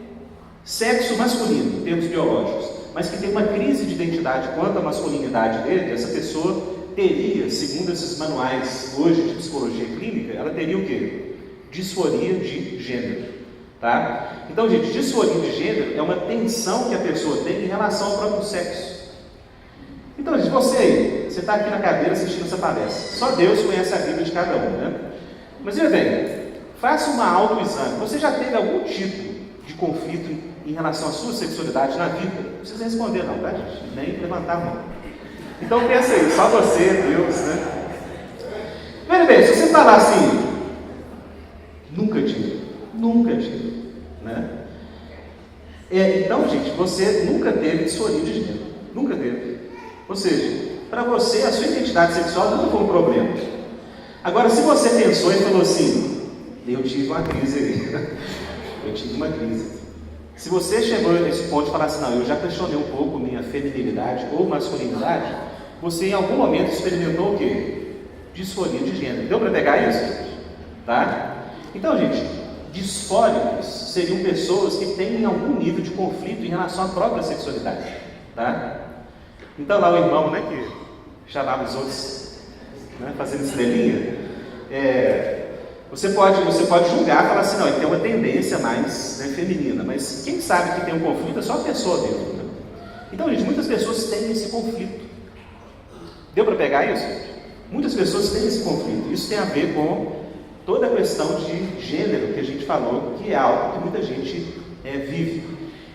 sexo masculino, em termos biológicos, mas que tem uma crise de identidade quanto à masculinidade dele, essa pessoa teria, segundo esses manuais hoje de psicologia clínica, ela teria o quê? Disforia de gênero. Tá? Então, gente, disforia de gênero é uma tensão que a pessoa tem em relação ao próprio sexo. Então, gente, você está aqui na cadeira assistindo essa palestra. Só Deus conhece a vida de cada um, né? Mas veja bem, faça uma autoexame. Você já teve algum tipo de conflito em relação à sua sexualidade na vida? Não precisa responder não, tá, gente? Nem levantar a mão. Então pensa aí, só você, Deus, né? Veja bem, se você falar assim, nunca tive, né? Então, gente, você nunca teve disforia de gênero, nunca teve. Ou seja, para você, a sua identidade sexual nunca foi um problema. Agora, se você pensou e falou assim, eu tive uma crise aí, eu tive uma crise. Se você chegou nesse ponto de falar assim, não, eu já questionei um pouco minha feminilidade ou masculinidade, você em algum momento experimentou o quê? Disforia de gênero. Deu para pegar isso? Tá? Então, gente, disfóricos seriam pessoas que têm algum nível de conflito em relação à própria sexualidade. Tá? Então lá o irmão, né, que chamava os outros, né, fazendo estrelinha, você pode julgar e falar assim, não, ele tem uma tendência mais, né, feminina, mas quem sabe que tem um conflito é só a pessoa mesmo. Né? Então, gente, muitas pessoas têm esse conflito. Deu para pegar isso? Muitas pessoas têm esse conflito. Isso tem a ver com toda a questão de gênero que a gente falou, que é algo que muita gente vive.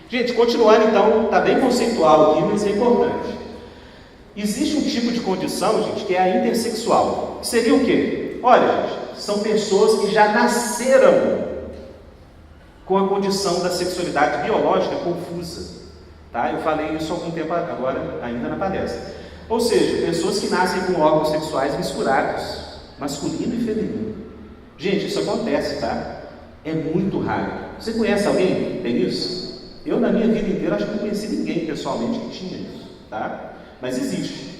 Gente, continuando então, está bem conceitual aqui, mas é importante. Existe um tipo de condição, gente, que é a intersexual. Seria o quê? Olha, gente, são pessoas que já nasceram com a condição da sexualidade biológica confusa. Tá? Eu falei isso há algum tempo agora, ainda na palestra. Ou seja, pessoas que nascem com órgãos sexuais misturados, masculino e feminino. Gente, isso acontece, tá? É muito raro. Você conhece alguém que tem isso? Eu, na minha vida inteira, acho que não conheci ninguém pessoalmente que tinha isso, tá? Mas existe.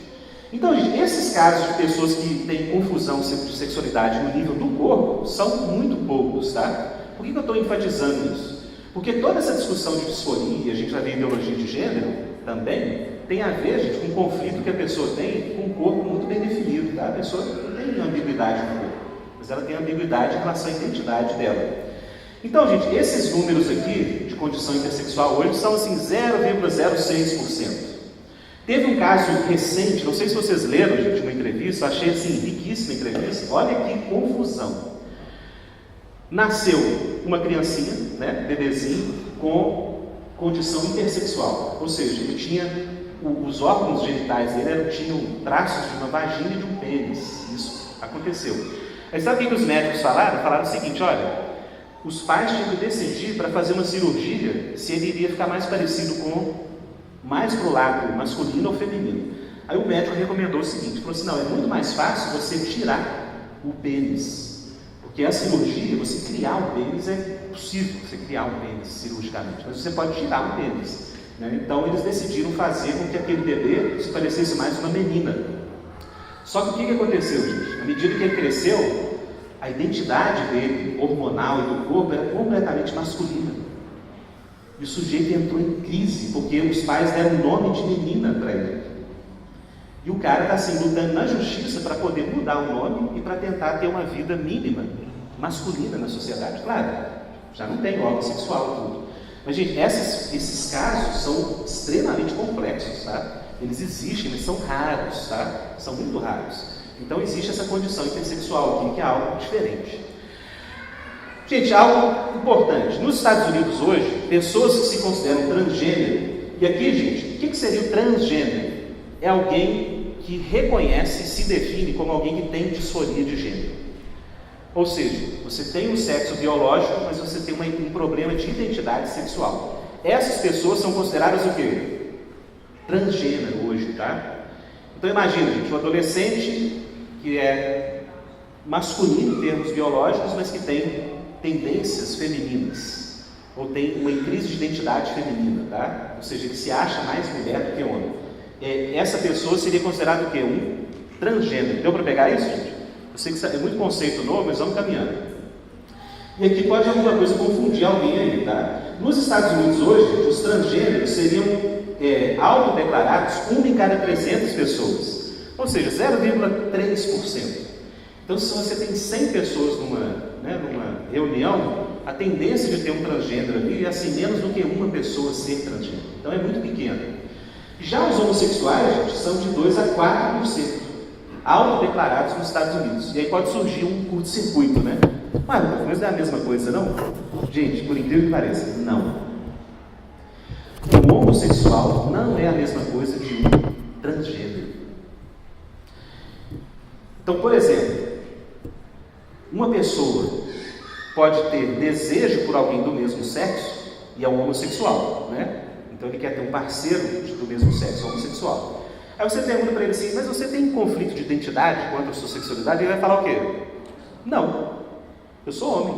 Então, gente, esses casos de pessoas que têm confusão de sexualidade no nível do corpo são muito poucos, tá? Por que eu estou enfatizando isso? Porque toda essa discussão de disforia, a gente vai ver ideologia de gênero também, tem a ver, gente, com um conflito que a pessoa tem com um corpo muito bem definido, tá? A pessoa não tem ambiguidade no corpo, mas ela tem ambiguidade em relação à identidade dela. Então, gente, esses números aqui de condição intersexual hoje são assim 0,06%. Teve um caso recente, não sei se vocês leram, gente, uma entrevista, achei assim, riquíssima entrevista, olha que confusão. Nasceu uma criancinha, né, bebezinho, com condição intersexual, ou seja, ele tinha, os órgãos genitais dele tinham traços de uma vagina e de um pênis, isso aconteceu. Mas sabe o que os médicos falaram? Falaram o seguinte, olha, os pais tinham que decidir para fazer uma cirurgia se ele iria ficar mais parecido com mais para o lado masculino ou feminino. Aí o médico recomendou o seguinte, falou assim, não, é muito mais fácil você tirar o pênis, porque a cirurgia, você criar o pênis é possível, você criar um pênis cirurgicamente, mas você pode tirar o pênis, né? Então eles decidiram fazer com que aquele bebê se parecesse mais uma menina. Só que o que aconteceu, gente? À medida que ele cresceu, a identidade dele, hormonal e do corpo, era completamente masculina. E o sujeito entrou em crise, porque os pais deram o nome de menina para ele. E o cara está assim, lutando na justiça para poder mudar o nome e para tentar ter uma vida mínima, masculina na sociedade. Claro, já não tem órgão sexual e tudo. Mas, gente, esses casos são extremamente complexos, tá? Eles existem, eles são raros, tá? São muito raros. Então, existe essa condição intersexual aqui, que é algo diferente. Gente, algo importante. Nos Estados Unidos hoje, pessoas que se consideram transgênero, e aqui, gente, o que seria o transgênero? É alguém que reconhece e se define como alguém que tem disforia de gênero. Ou seja, você tem um sexo biológico, mas você tem um problema de identidade sexual. Essas pessoas são consideradas o quê? Transgênero hoje, tá? Então imagina, gente, um adolescente que é masculino em termos biológicos, mas que tem tendências femininas, ou tem uma crise de identidade feminina, tá? Ou seja, ele se acha mais mulher do que homem. Essa pessoa seria considerada o quê? Um transgênero. Deu para pegar isso, gente? Eu sei que é muito conceito novo, mas vamos caminhando. E aqui pode alguma coisa confundir alguém aí, tá? Nos Estados Unidos hoje, os transgêneros seriam autodeclarados 1 em cada 300 pessoas. Ou seja, 0,3%. Então, se você tem 100 pessoas numa reunião, a tendência de ter um transgênero ali é assim, menos do que uma pessoa ser transgênero. Então, é muito pequeno. Já os homossexuais, gente, são de 2 a 4%. Autodeclarados nos Estados Unidos. E aí pode surgir um curto-circuito, né? Mas não é a mesma coisa, não? Gente, por incrível que pareça, não. Um homossexual não é a mesma coisa de um transgênero. Então, por exemplo, uma pessoa pode ter desejo por alguém do mesmo sexo e é um homossexual, né? Então ele quer ter um parceiro do mesmo sexo, homossexual. Aí você pergunta para ele assim, mas você tem conflito de identidade quanto à sua sexualidade? E ele vai falar o quê? Não, eu sou homem,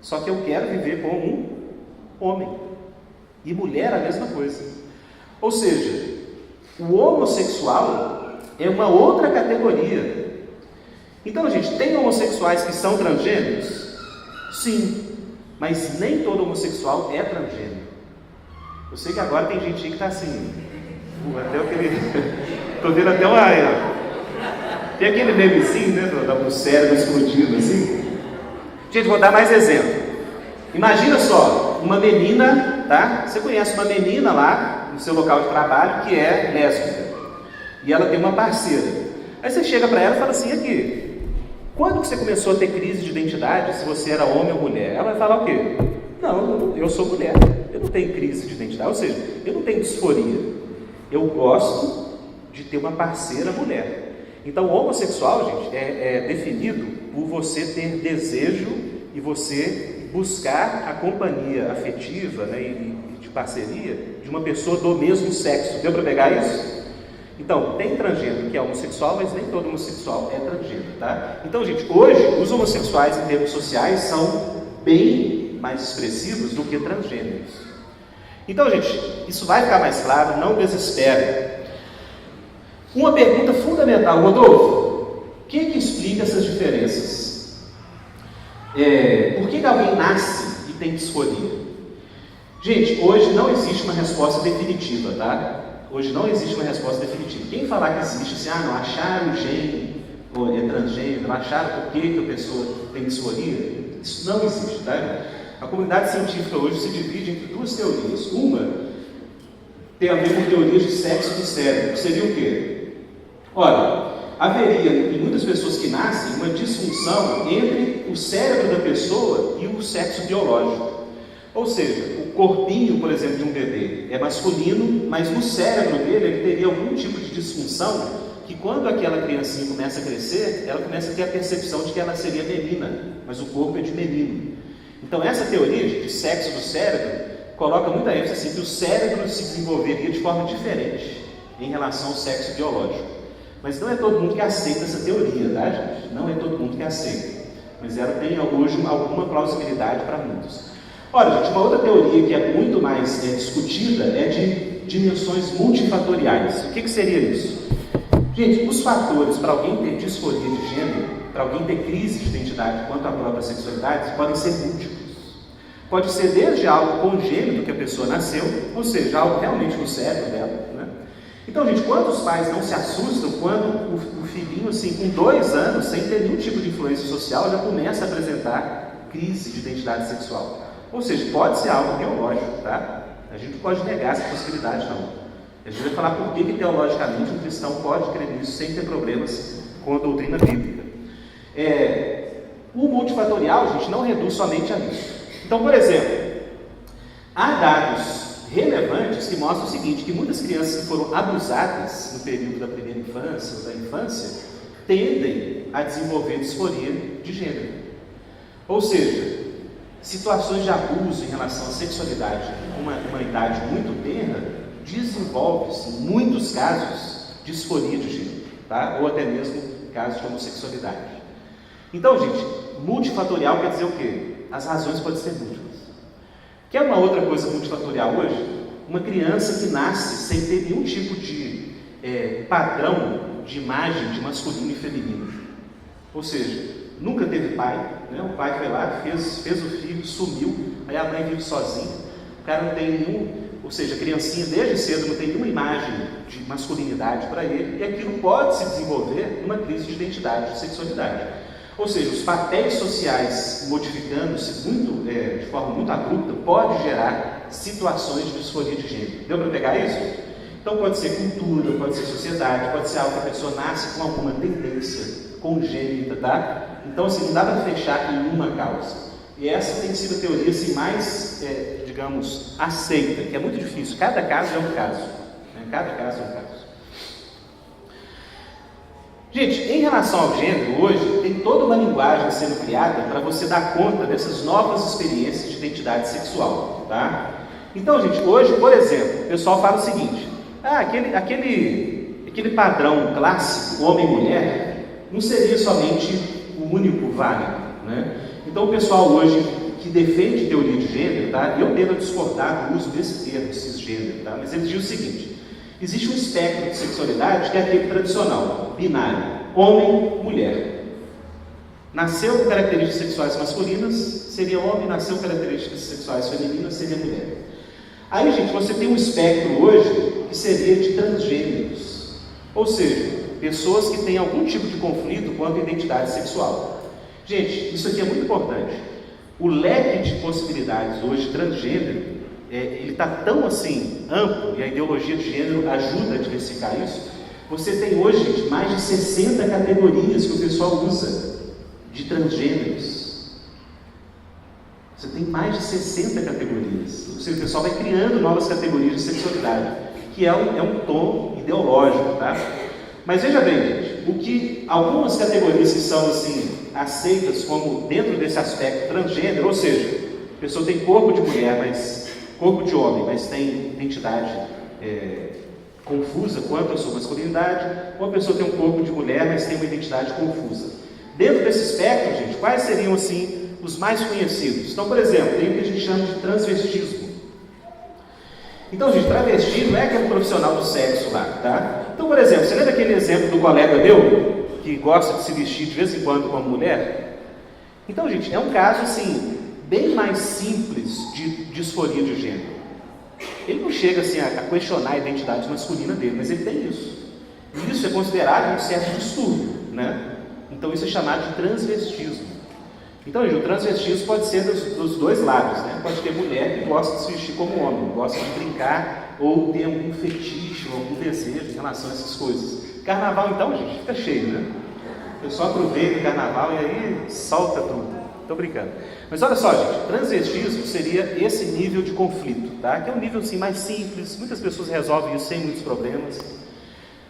só que eu quero viver como um homem. E mulher a mesma coisa. Ou seja, o homossexual é uma outra categoria. Então, gente, tem homossexuais que são transgêneros? Sim, mas nem todo homossexual é transgênero. Eu sei que agora tem gente que está assim... Até aquele... Tô vendo até uma... Tem aquele memezinho, né? Do cérebro explodindo assim. Gente, vou dar mais exemplo. Imagina só, uma menina, tá? Você conhece uma menina lá no seu local de trabalho que é lésbica. E ela tem uma parceira. Aí você chega para ela e fala assim, aqui, quando que você começou a ter crise de identidade, se você era homem ou mulher? Ela vai falar o quê? Não, eu sou mulher. Eu não tenho crise de identidade. Ou seja, eu não tenho disforia. Eu gosto de ter uma parceira mulher. Então, o homossexual, gente, é definido por você ter desejo e você buscar a companhia afetiva, né, e de parceria de uma pessoa do mesmo sexo. Deu para pegar isso? Então, tem transgênero que é homossexual, mas nem todo homossexual é transgênero, tá? Então, gente, hoje, os homossexuais em termos sociais são bem mais expressivos do que transgêneros. Então, gente, isso vai ficar mais claro, não desespere. Uma pergunta fundamental, Rodolfo, o que explica essas diferenças? Por que alguém nasce e tem disforia? Gente, hoje não existe uma resposta definitiva, tá? Hoje não existe uma resposta definitiva. Quem falar que existe assim, não acharam o gene, ou é transgênero, não acharam por que a pessoa tem disforia, isso não existe, tá? A comunidade científica hoje se divide entre duas teorias. Uma tem a ver com teorias de sexo do cérebro, que seria o quê? Olha, haveria em muitas pessoas que nascem uma disfunção entre o cérebro da pessoa e o sexo biológico. Ou seja, o corpinho, por exemplo, de um bebê é masculino, mas no cérebro dele ele teria algum tipo de disfunção que quando aquela criancinha começa a crescer, ela começa a ter a percepção de que ela seria menina, mas o corpo é de menino. Então, essa teoria de sexo do cérebro coloca muita ênfase assim, que o cérebro se desenvolveria de forma diferente em relação ao sexo biológico. Mas não é todo mundo que aceita essa teoria, tá, gente? Não é todo mundo que aceita. Mas ela tem hoje alguma plausibilidade para muitos. Olha, gente, uma outra teoria que é muito mais discutida é de dimensões multifatoriais. O que seria isso? Gente, os fatores para alguém ter disforia de gênero, para alguém ter crise de identidade quanto à própria sexualidade, podem ser múltiplos. Pode ser desde algo congênito que a pessoa nasceu, ou seja, algo realmente no cérebro dela, né? Então, gente, quantos pais não se assustam quando o filhinho, assim, com 2 anos, sem ter nenhum tipo de influência social, já começa a apresentar crise de identidade sexual? Ou seja, pode ser algo teológico, tá? A gente não pode negar essa possibilidade, não. A gente vai falar por que teologicamente um cristão pode crer nisso sem ter problemas com a doutrina bíblica. O multifatorial, gente, não reduz somente a isso. Então, por exemplo, há dados relevantes que mostram o seguinte, que muitas crianças que foram abusadas no período da primeira infância ou da infância tendem a desenvolver disforia de gênero. Ou seja, situações de abuso em relação à sexualidade em uma idade muito tenra desenvolve-se, em muitos casos, disforia de gênero, tá? Ou até mesmo casos de homossexualidade. Então, gente, multifatorial quer dizer o quê? As razões podem ser múltiplas. Quer uma outra coisa multifatorial hoje? Uma criança que nasce sem ter nenhum tipo de padrão de imagem de masculino e feminino. Ou seja, nunca teve pai, né? O pai foi lá, fez o filho, sumiu, aí a mãe vive sozinha, o cara não tem nenhum, ou seja, a criancinha desde cedo não tem nenhuma imagem de masculinidade para ele, e aquilo pode se desenvolver numa crise de identidade, de sexualidade. Ou seja, os papéis sociais modificando-se de forma muito abrupta pode gerar situações de disforia de gênero. Deu para pegar isso? Então pode ser cultura, pode ser sociedade, pode ser algo que a pessoa nasce com alguma tendência congênita, tá? Então assim, não dá para fechar em uma causa. E essa tem sido a teoria assim, mais, digamos, aceita, que é muito difícil. Cada caso é um caso. Né? Cada caso é um caso. Gente, em relação ao gênero, hoje tem toda uma linguagem sendo criada para você dar conta dessas novas experiências de identidade sexual, tá? Então, gente, hoje, por exemplo, o pessoal fala o seguinte: aquele padrão clássico, homem e mulher, não seria somente o único válido, né? Então, o pessoal hoje que defende teoria de gênero, tá? Eu tento discordar do uso desse termo, cisgênero, tá? Mas ele diz o seguinte: existe um espectro de sexualidade que é aquele tradicional, binário, homem, mulher. Nasceu com características sexuais masculinas, seria homem, nasceu com características sexuais femininas, seria mulher. Aí, gente, você tem um espectro hoje que seria de transgêneros, ou seja, pessoas que têm algum tipo de conflito quanto à identidade sexual. Gente, isso aqui é muito importante. O leque de possibilidades hoje transgênero, ele está tão assim amplo, e a ideologia de gênero ajuda a diversificar isso. Você tem hoje, gente, mais de 60 categorias que o pessoal usa de transgêneros. Você tem mais de 60 categorias. Ou seja, o pessoal vai criando novas categorias de sexualidade, que é um tom ideológico, tá? Mas veja bem, gente, o que algumas categorias que são assim aceitas como dentro desse aspecto transgênero, ou seja, a pessoa tem corpo de mulher, mas corpo de homem, mas tem identidade confusa quanto à sua masculinidade, ou a pessoa tem um corpo de mulher, mas tem uma identidade confusa. Dentro desse espectro, gente, quais seriam assim os mais conhecidos? Então, por exemplo, tem o que a gente chama de transvestismo. Então, gente, travesti não é aquele profissional do sexo lá, tá? Então, por exemplo, você lembra aquele exemplo do colega meu, que gosta de se vestir de vez em quando como mulher? Então, gente, é um caso assim bem mais simples de disforia de gênero. Ele não chega assim a questionar a identidade masculina dele, mas ele tem isso. E isso é considerado um certo distúrbio, né? Então isso é chamado de transvestismo. Então, gente, o transvestismo pode ser dos dois lados, né? Pode ter mulher que gosta de se vestir como homem, gosta de brincar ou ter algum fetiche ou algum desejo em relação a essas coisas. Carnaval, então, gente, fica cheio, né? O pessoal aproveita o carnaval e aí solta tudo. Estou brincando. Mas olha só, gente, transvestismo seria esse nível de conflito, tá? Que é um nível assim, mais simples, muitas pessoas resolvem isso sem muitos problemas.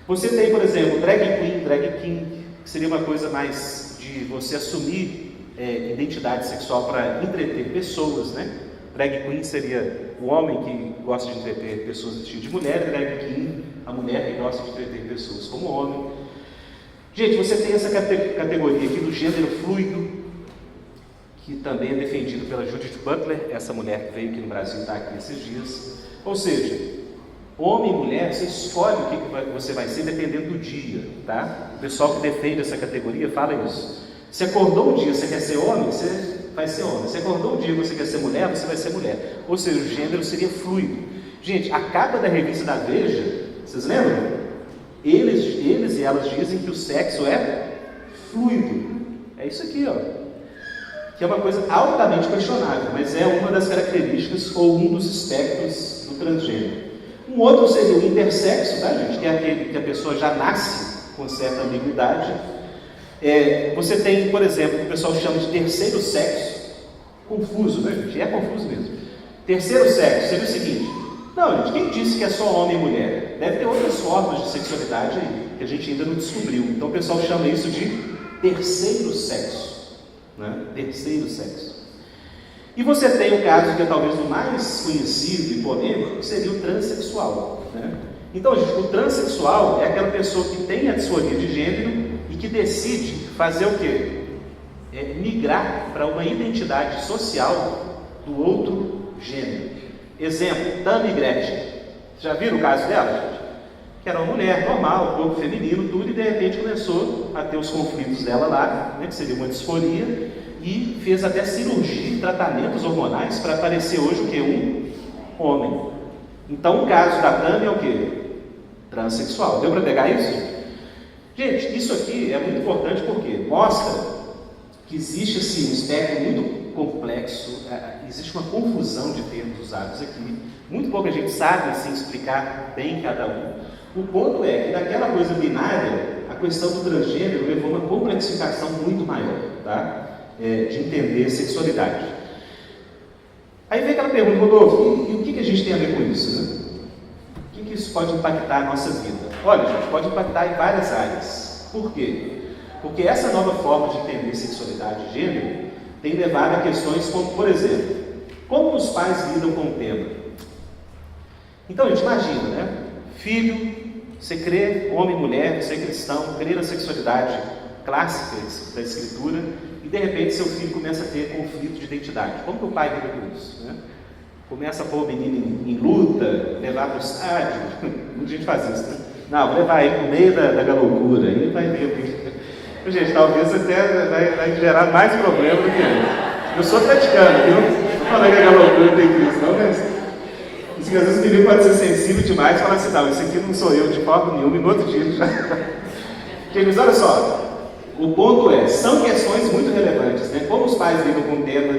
Você tem, por exemplo, drag queen, drag king, que seria uma coisa mais de você assumir identidade sexual para entreter pessoas, né? Drag queen seria o homem que gosta de entreter pessoas vestidas de mulher, drag king, a mulher que gosta de entreter pessoas como homem. Gente, você tem essa categoria aqui do gênero fluido, que também é defendido pela Judith Butler, essa mulher que veio aqui no Brasil e está aqui esses dias. Ou seja, homem e mulher, você escolhe o que você vai ser dependendo do dia, tá? O pessoal que defende essa categoria fala isso. Se acordou um dia você quer ser homem, você vai ser homem. Se acordou um dia você quer ser mulher, você vai ser mulher. Ou seja, o gênero seria fluido. Gente, a capa da revista da Veja Vocês lembram? Eles e elas dizem que o sexo é fluido. É isso aqui, ó. Que é uma coisa altamente questionável, mas é uma das características ou um dos espectros do transgênero. Um outro seria o intersexo, tá, gente? Que é aquele que a pessoa já nasce com certa ambiguidade. Você tem, por exemplo, o que o pessoal chama de terceiro sexo. Confuso, né, gente? É confuso mesmo. Terceiro sexo seria o seguinte: não, gente, quem disse que é só homem e mulher? Deve ter outras formas de sexualidade aí, que a gente ainda não descobriu. Então o pessoal chama isso de terceiro sexo, né? Terceiro sexo. E você tem o caso que é talvez o mais conhecido e polêmico, que seria o transexual, né? Então, gente, o transexual é aquela pessoa que tem a disforia de gênero e que decide fazer o quê? Migrar para uma identidade social do outro gênero. Exemplo, Tammy Gretchen. Já viram o caso dela, gente? Que era uma mulher normal, corpo feminino, tudo, e de repente começou a ter os conflitos dela lá, né, que seria uma disforia, e fez até cirurgia e tratamentos hormonais para parecer hoje o quê? Um homem. Então o caso da Tammy é o quê? Transexual. Deu para pegar isso? Gente, isso aqui é muito importante porque mostra que existe assim, um espectro muito complexo, existe uma confusão de termos usados aqui, muito pouca gente sabe assim, explicar bem cada um. O ponto é que naquela coisa binária, a questão do transgênero levou uma complexificação muito maior, tá? De entender sexualidade. Aí vem aquela pergunta, Rodolfo, e o que a gente tem a ver com isso, né? O que isso pode impactar a nossa vida? Olha, gente, pode impactar em várias áreas. Por quê? Porque essa nova forma de entender sexualidade e gênero tem levado a questões como, por exemplo, como os pais lidam com o tema. Então, a gente imagina, né? Filho, você crê, homem e mulher, você é cristão, crê na sexualidade clássica da escritura, e de repente seu filho começa a ter conflito de identidade. Como que o pai lida com isso, né? Começa a pôr o menino em luta, levar para o estádio, muita gente faz isso, né? Não, vou levar ele no meio da loucura, aí vai ver o que... Gente, talvez até vai gerar mais problema do que eu. Eu sou atleticano, viu? Não estou falando que a loucura tem Cristo, não, mas... Assim, às vezes o menino pode ser sensível demais e falar assim, não, esse aqui não sou eu de forma nenhuma, e no outro dia já... Gente, olha só, o ponto é, são questões muito relevantes, né? Como os pais lidam com o tema.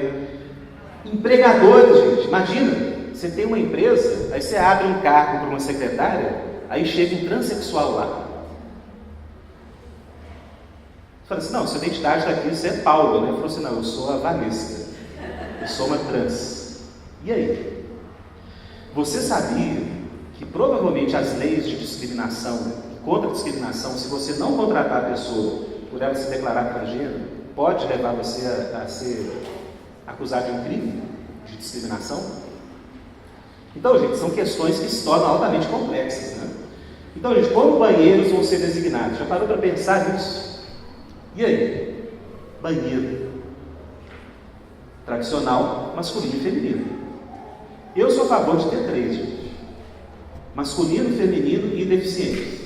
Empregadores, gente, imagina, você tem uma empresa, aí você abre um cargo para uma secretária, aí chega um transexual lá. Você fala assim, não, sua identidade está aqui, você é Paula, né? Ele falou assim, não, eu sou a Vanessa, eu sou uma trans. E aí? Você sabia que provavelmente as leis de discriminação, né, contra a discriminação, se você não contratar a pessoa por ela se declarar transgênero, pode levar você a ser acusado de um crime de discriminação? Então, gente, são questões que se tornam altamente complexas, né? Então, gente, como banheiros vão ser designados? Já parou para pensar nisso? E aí? Banheiro tradicional, masculino e feminino. Eu sou a favor de ter 3, gente. Masculino, feminino e deficiente.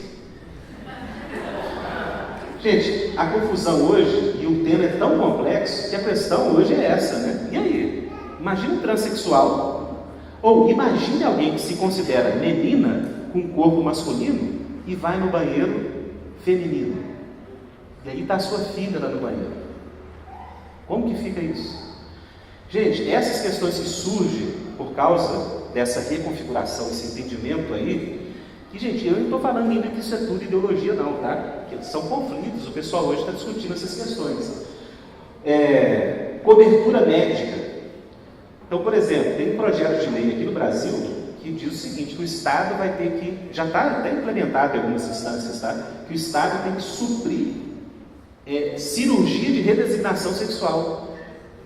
Gente, a confusão hoje, e o tema é tão complexo, que a questão hoje é essa, né? E aí? Imagina um transexual, ou imagine alguém que se considera menina com corpo masculino e vai no banheiro feminino. E aí está a sua filha lá no banheiro. Como que fica isso? Gente, essas questões que surgem por causa dessa reconfiguração, esse entendimento aí, e, gente, eu não estou falando ainda que isso é tudo ideologia, não, tá? Porque são conflitos, o pessoal hoje está discutindo essas questões. Cobertura médica. Então, por exemplo, tem um projeto de lei aqui no Brasil que diz o seguinte, que o Estado vai ter que, já está até implementado em algumas instâncias, tá? Que o Estado tem que suprir cirurgia de redesignação sexual.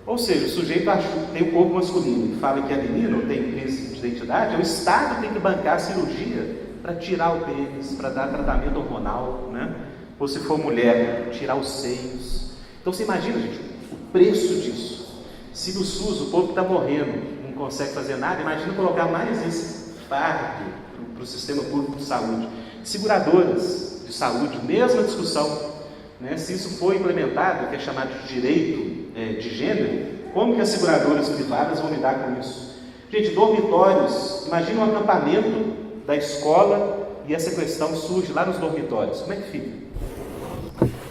Ou seja, o sujeito tem o corpo masculino e fala que é menino, ou tem crise de identidade, o Estado tem que bancar a cirurgia para tirar o pênis, para dar tratamento hormonal, né? Ou se for mulher, tirar os seios. Então você imagina, gente, o preço disso. Se no SUS o povo está morrendo, não consegue fazer nada, imagina colocar mais esse fardo para o sistema público de saúde. Seguradoras de saúde, mesma discussão, né? Se isso for implementado, que é chamado de direito de gênero, como que as seguradoras privadas vão lidar com isso? Gente, dormitórios, imagina um acampamento da escola e essa questão surge lá nos dormitórios, como é que fica?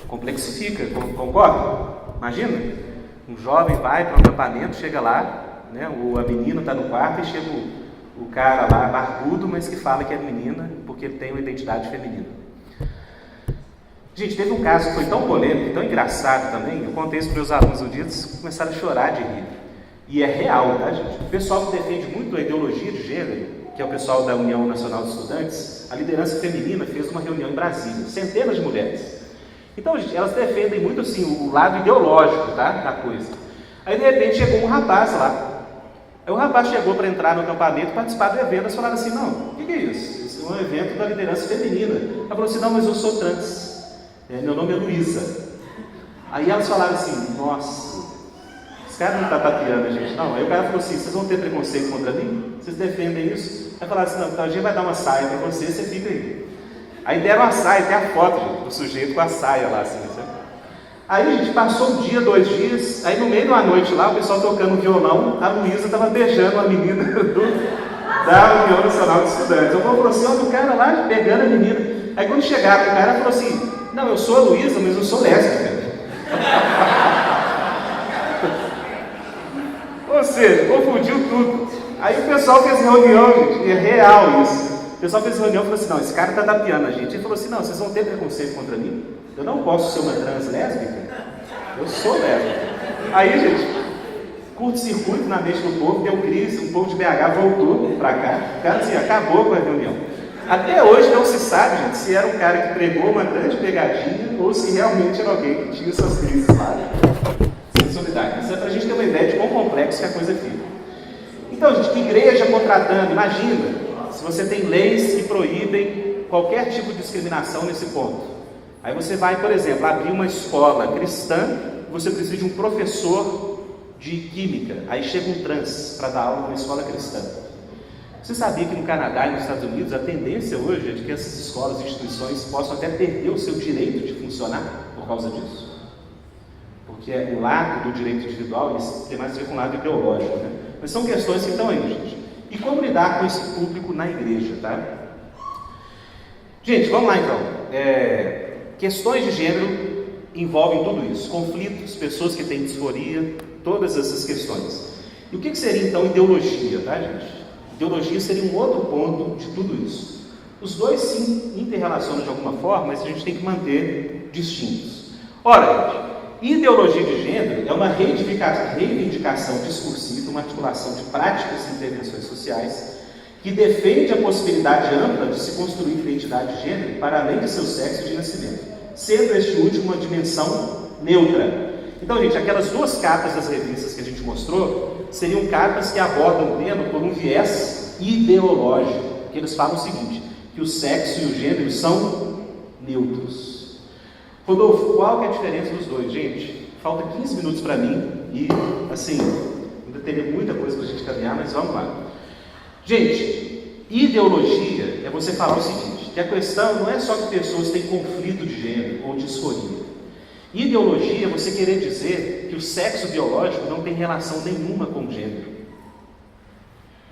Complexifica, concorda? Imagina, um jovem vai para um acampamento, chega lá, né, a menina está no quarto e chega o cara lá, barbudo, mas que fala que é menina, porque ele tem uma identidade feminina. Gente, teve um caso que foi tão polêmico, tão engraçado também, eu contei isso para os meus alunos um dia, eles começaram a chorar de rir. E é real, tá, gente? O pessoal que defende muito a ideologia de gênero, que é o pessoal da União Nacional de Estudantes, a liderança feminina fez uma reunião em Brasília, centenas de mulheres. Então, gente, elas defendem muito assim o lado ideológico, tá, da coisa. Aí, de repente, chegou um rapaz lá. Aí o rapaz chegou para entrar no acampamento, participar do evento, elas falaram assim, não, o que é isso? Isso é um evento da liderança feminina. Ela falou assim, não, mas eu sou trans. Meu nome é Luísa. Aí elas falaram assim, nossa, esse cara não está tapeando a gente, não. Aí o cara falou assim, vocês vão ter preconceito contra mim? Vocês defendem isso? Aí falaram assim, não, então a gente vai dar uma saia para você, você fica aí. Aí deram a saia, tem a foto, gente, do sujeito com a saia lá, assim, sabe? Aí a gente passou um dia, 2 dias, aí no meio de uma noite lá, o pessoal tocando violão, a Luísa estava beijando a menina da União Nacional de Estudantes. O povo falou assim, olha o cara lá pegando a menina. Aí quando chegaram, o cara falou assim, não, eu sou a Luísa, mas eu sou lésbica. Ou seja, confundiu tudo. Aí o pessoal fez reunião, gente, é real isso. O pessoal fez reunião e falou assim, não, esse cara está tapeando a gente. Ele falou assim, não, vocês vão ter preconceito contra mim? Eu não posso ser uma trans lésbica? Eu sou lésbica. Aí, gente, curto-circuito na mente do povo, deu crise, um povo de BH voltou para cá. O cara assim, acabou com a reunião. Até hoje não se sabe, gente, se era um cara que pregou uma grande pegadinha ou se realmente era alguém que tinha essas crises lá. Sexualidade. Isso é para a gente ter uma ideia de quão complexo que a coisa fica. Então, gente, igreja contratando, imagina, se você tem leis que proíbem qualquer tipo de discriminação nesse ponto. Aí você vai, por exemplo, abrir uma escola cristã, você precisa de um professor de química. Aí chega um trans para dar aula numa escola cristã. Você sabia que no Canadá e nos Estados Unidos a tendência hoje é de que essas escolas e instituições possam até perder o seu direito de funcionar por causa disso? Porque o lado do direito individual isso tem mais a ver com o lado ideológico, né? Mas são questões que estão aí, gente. E como lidar com esse público na igreja, tá? Gente, vamos lá então. Questões de gênero envolvem tudo isso. Conflitos, pessoas que têm disforia, todas essas questões. E o que seria então ideologia, tá, gente? Ideologia seria um outro ponto de tudo isso. Os dois se interrelacionam de alguma forma, mas a gente tem que manter distintos. Ora, gente, ideologia de gênero é uma reivindicação discursiva, uma articulação de práticas e intervenções sociais que defende a possibilidade ampla de se construir identidade de gênero para além de seu sexo de nascimento, sendo este último uma dimensão neutra. Então, gente, aquelas 2 capas das revistas que a gente mostrou seriam capas que abordam o tema por um viés ideológico, que eles falam o seguinte, que o sexo e o gênero são neutros. Rodolfo, qual que é a diferença dos dois? Gente, falta 15 minutos para mim e, assim, ainda teria muita coisa para a gente caminhar, mas vamos lá. Gente, ideologia é você falar o seguinte, que a questão não é só que pessoas têm conflito de gênero ou disforia. Ideologia é você querer dizer que o sexo biológico não tem relação nenhuma com o gênero.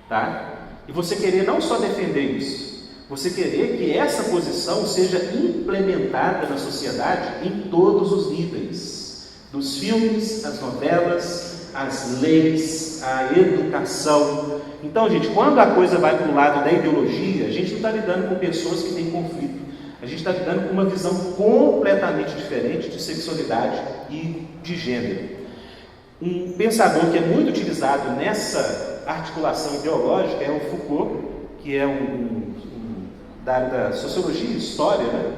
Tá? E você querer não só defender isso, você querer que essa posição seja implementada na sociedade em todos os níveis. Dos filmes, as novelas, as leis, a educação. Então, gente, quando a coisa vai para o lado da ideologia, a gente não está lidando com pessoas que têm conflito. A gente está lidando com uma visão completamente diferente de sexualidade e de gênero. Um pensador que é muito utilizado nessa articulação ideológica é o Foucault, que é da área da sociologia e história, né?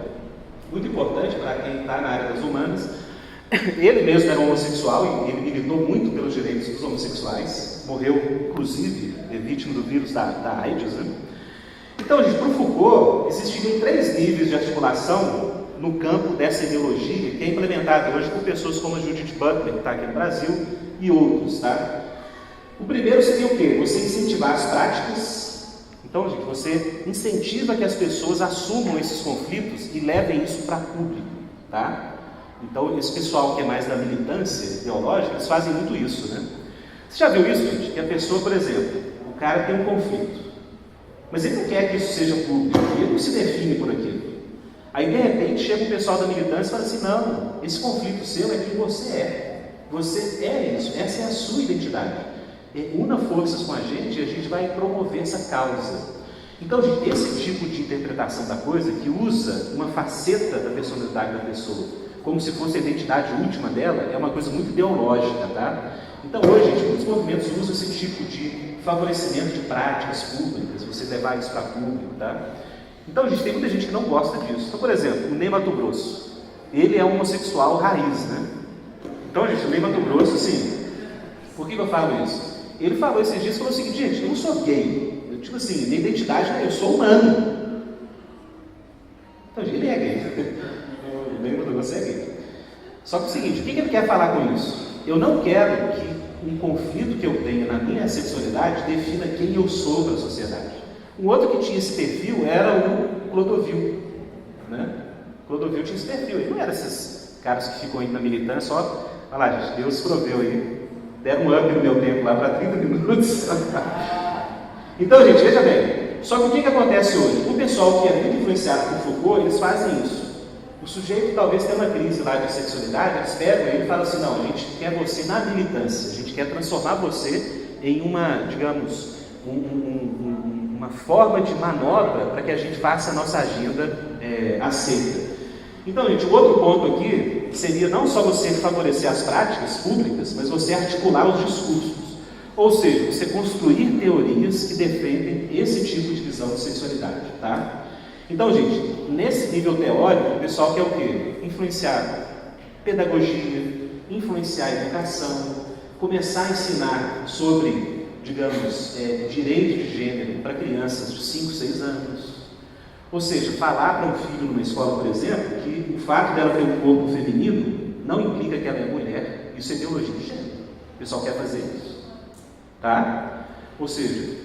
Muito importante para quem está na área das humanas. Ele mesmo era homossexual e ele militou muito pelos direitos dos homossexuais, morreu, inclusive, vítima do vírus da AIDS, né? Então, gente, para o Foucault, existiriam 3 níveis de articulação no campo dessa ideologia, que é implementada hoje por pessoas como a Judith Butler, que está aqui no Brasil, e outros, tá? O primeiro seria o quê? Você incentivar as práticas. Então, gente, você incentiva que as pessoas assumam esses conflitos e levem isso para público, tá? Então, esse pessoal que é mais da militância ideológica, eles fazem muito isso, né? Você já viu isso, gente? Que a pessoa, por exemplo, o cara tem um conflito. Mas ele não quer que isso seja público, ele não se define por aquilo. Aí, de repente, chega o pessoal da militância e fala assim, não, esse conflito seu é quem você é. Você é isso, essa é a sua identidade. Una forças com a gente e a gente vai promover essa causa. Então, gente, esse tipo de interpretação da coisa, que usa uma faceta da personalidade da pessoa, como se fosse a identidade última dela, é uma coisa muito ideológica, tá? Então, hoje, gente, muitos movimentos usam esse tipo de favorecimento de práticas públicas, você levar isso para público, tá? Então, gente, tem muita gente que não gosta disso. Então, por exemplo, o Ney Matogrosso, ele é homossexual raiz, né? Então, gente, o Ney Matogrosso, assim, por que eu falo isso? Ele falou esses dias, falou o seguinte, gente, eu não sou gay. Tipo assim, minha identidade é eu sou humano. Então, ele é gay. O Ney Matogrosso é gay. Só que é o seguinte, o que ele quer falar com isso? Eu não quero que um conflito que eu tenha na minha sexualidade defina quem eu sou para a sociedade. Um outro que tinha esse perfil era o Clodovil, né? Clodovil tinha esse perfil, ele não era esses caras que ficam aí na militância só, olha lá, gente, Deus proveu aí, deram um up no meu tempo lá para 30 minutos. Então, gente, veja bem, só que o que acontece hoje? O pessoal que é muito influenciado por Foucault, eles fazem isso. O sujeito talvez tenha uma crise lá de sexualidade, eles pegam ele e falam assim, não, a gente quer você na militância, a gente quer transformar você em uma, digamos, uma forma de manobra para que a gente faça a nossa agenda aceita. Então, gente, o outro ponto aqui seria não só você favorecer as práticas públicas, mas você articular os discursos. Ou seja, você construir teorias que defendem esse tipo de visão de sexualidade, tá? Então, gente, nesse nível teórico, o pessoal quer o quê? Influenciar pedagogia, influenciar a educação, começar a ensinar sobre, digamos, direito de gênero para crianças de 5, 6 anos. Ou seja, falar para um filho numa escola, por exemplo, que o fato dela ter um corpo feminino não implica que ela é mulher. Isso é ideologia de gênero. O pessoal quer fazer isso. Tá? Ou seja,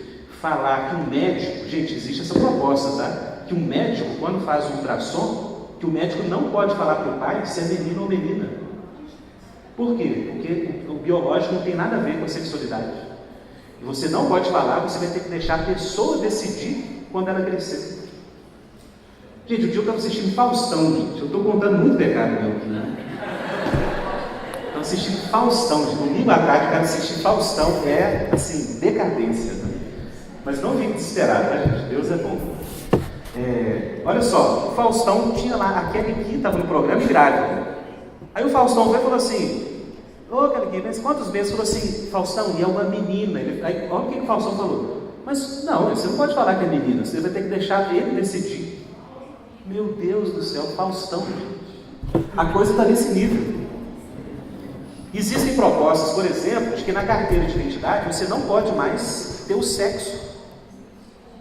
falar que um médico... Gente, existe essa proposta, tá? Que um médico, quando faz um ultrassom, que o médico não pode falar para o pai se é menino ou menina. Por quê? Porque o biológico não tem nada a ver com a sexualidade. E você não pode falar, você vai ter que deixar a pessoa decidir quando ela crescer. Gente, o dia eu estava assistindo Faustão, gente. Eu estou contando muito pecado meu aqui, né? Estou assistindo Faustão, de domingo à tarde, cara, assistir Faustão é, assim, decadência. Né? Mas não fique desesperado, tá, gente? Deus é bom. Olha só, o Faustão tinha lá a Kelly Key, estava no programa e grávida. Aí o Faustão foi e falou assim, ô Kelly Key, mas quantos meses? Falou assim, Faustão, e é uma menina. Aí, olha o que o Faustão falou. Mas não, você não pode falar que é menina, você vai ter que deixar ele decidir. Meu Deus do céu, Faustão, gente. A coisa está nesse nível. Existem propostas, por exemplo, de que na carteira de identidade você não pode mais ter o sexo.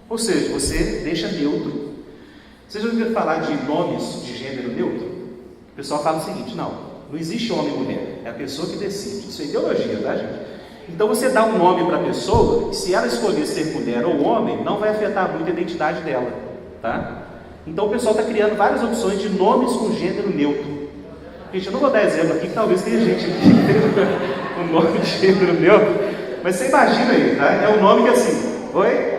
Ou seja, você deixa neutro. Vocês já ouviram falar de nomes de gênero neutro? O pessoal fala o seguinte, não existe homem e mulher, é a pessoa que decide. Isso é ideologia, tá, gente? Então você dá um nome para a pessoa, e se ela escolher ser mulher ou homem, não vai afetar muito a identidade dela, tá? Então o pessoal está criando várias opções de nomes com gênero neutro. Gente, eu não vou dar exemplo aqui, que talvez tenha gente aqui que tenha um nome de gênero neutro, mas você imagina aí, tá? É um nome que assim, oi?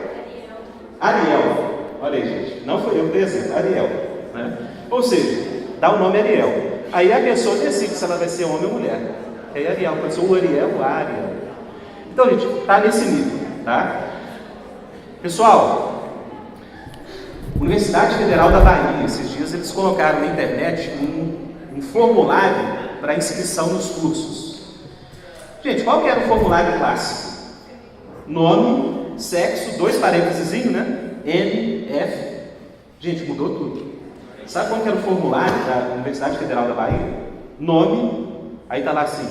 Ariel. Olha aí, gente, não foi eu que dei exemplo, Ariel. Né? Ou seja, dá o nome Ariel. Aí a pessoa decide se ela vai ser homem ou mulher. Aí Ariel, pode ser o Ariel ou a Ariel. Então, gente, está nesse nível, tá? Pessoal, Universidade Federal da Bahia, esses dias eles colocaram na internet um formulário para inscrição nos cursos. Gente, qual que era o formulário clássico? Nome, sexo, 2 parênteses, né? N, F. Gente, mudou tudo. Sabe qual que era o formulário da Universidade Federal da Bahia? Nome, aí está lá assim,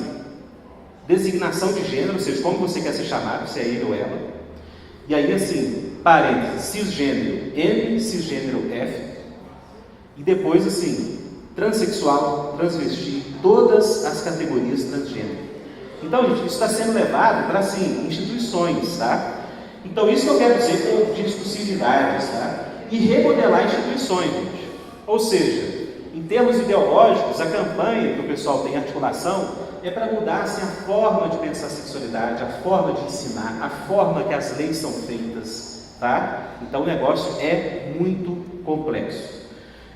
designação de gênero, ou seja, como você quer ser chamado, se é ele ou ela. E aí assim, parênteses, cisgênero M, cisgênero F. E depois assim, transexual, transvesti, todas as categorias transgênero. Então, gente, isso está sendo levado para assim, instituições, tá? Então, isso que eu quero dizer com discursividades, tá? E remodelar instituições, gente. Ou seja, em termos ideológicos, a campanha que o pessoal tem articulação é para mudar assim, a forma de pensar a sexualidade, a forma de ensinar, a forma que as leis são feitas, tá? Então o negócio é muito complexo.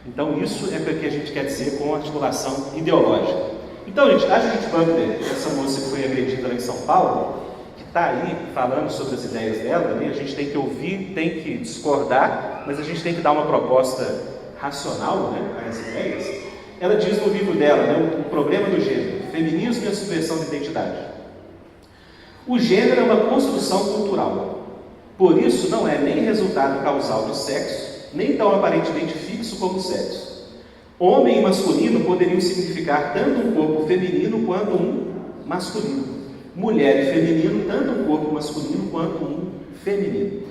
Então isso é o que a gente quer dizer com articulação ideológica. Então, gente, a Judith Butler, essa moça que foi agredida lá em São Paulo, que está aí falando sobre as ideias dela, né? A gente tem que ouvir, tem que discordar, mas a gente tem que dar uma proposta racional, né, às ideias. Ela diz no livro dela, né, o problema do gênero, feminismo e a subversão da identidade. O gênero é uma construção cultural, por isso não é nem resultado causal de sexo, nem tão aparentemente fixo como o sexo. Homem e masculino poderiam significar tanto um corpo feminino quanto um masculino. Mulher e feminino, tanto um corpo masculino quanto um feminino.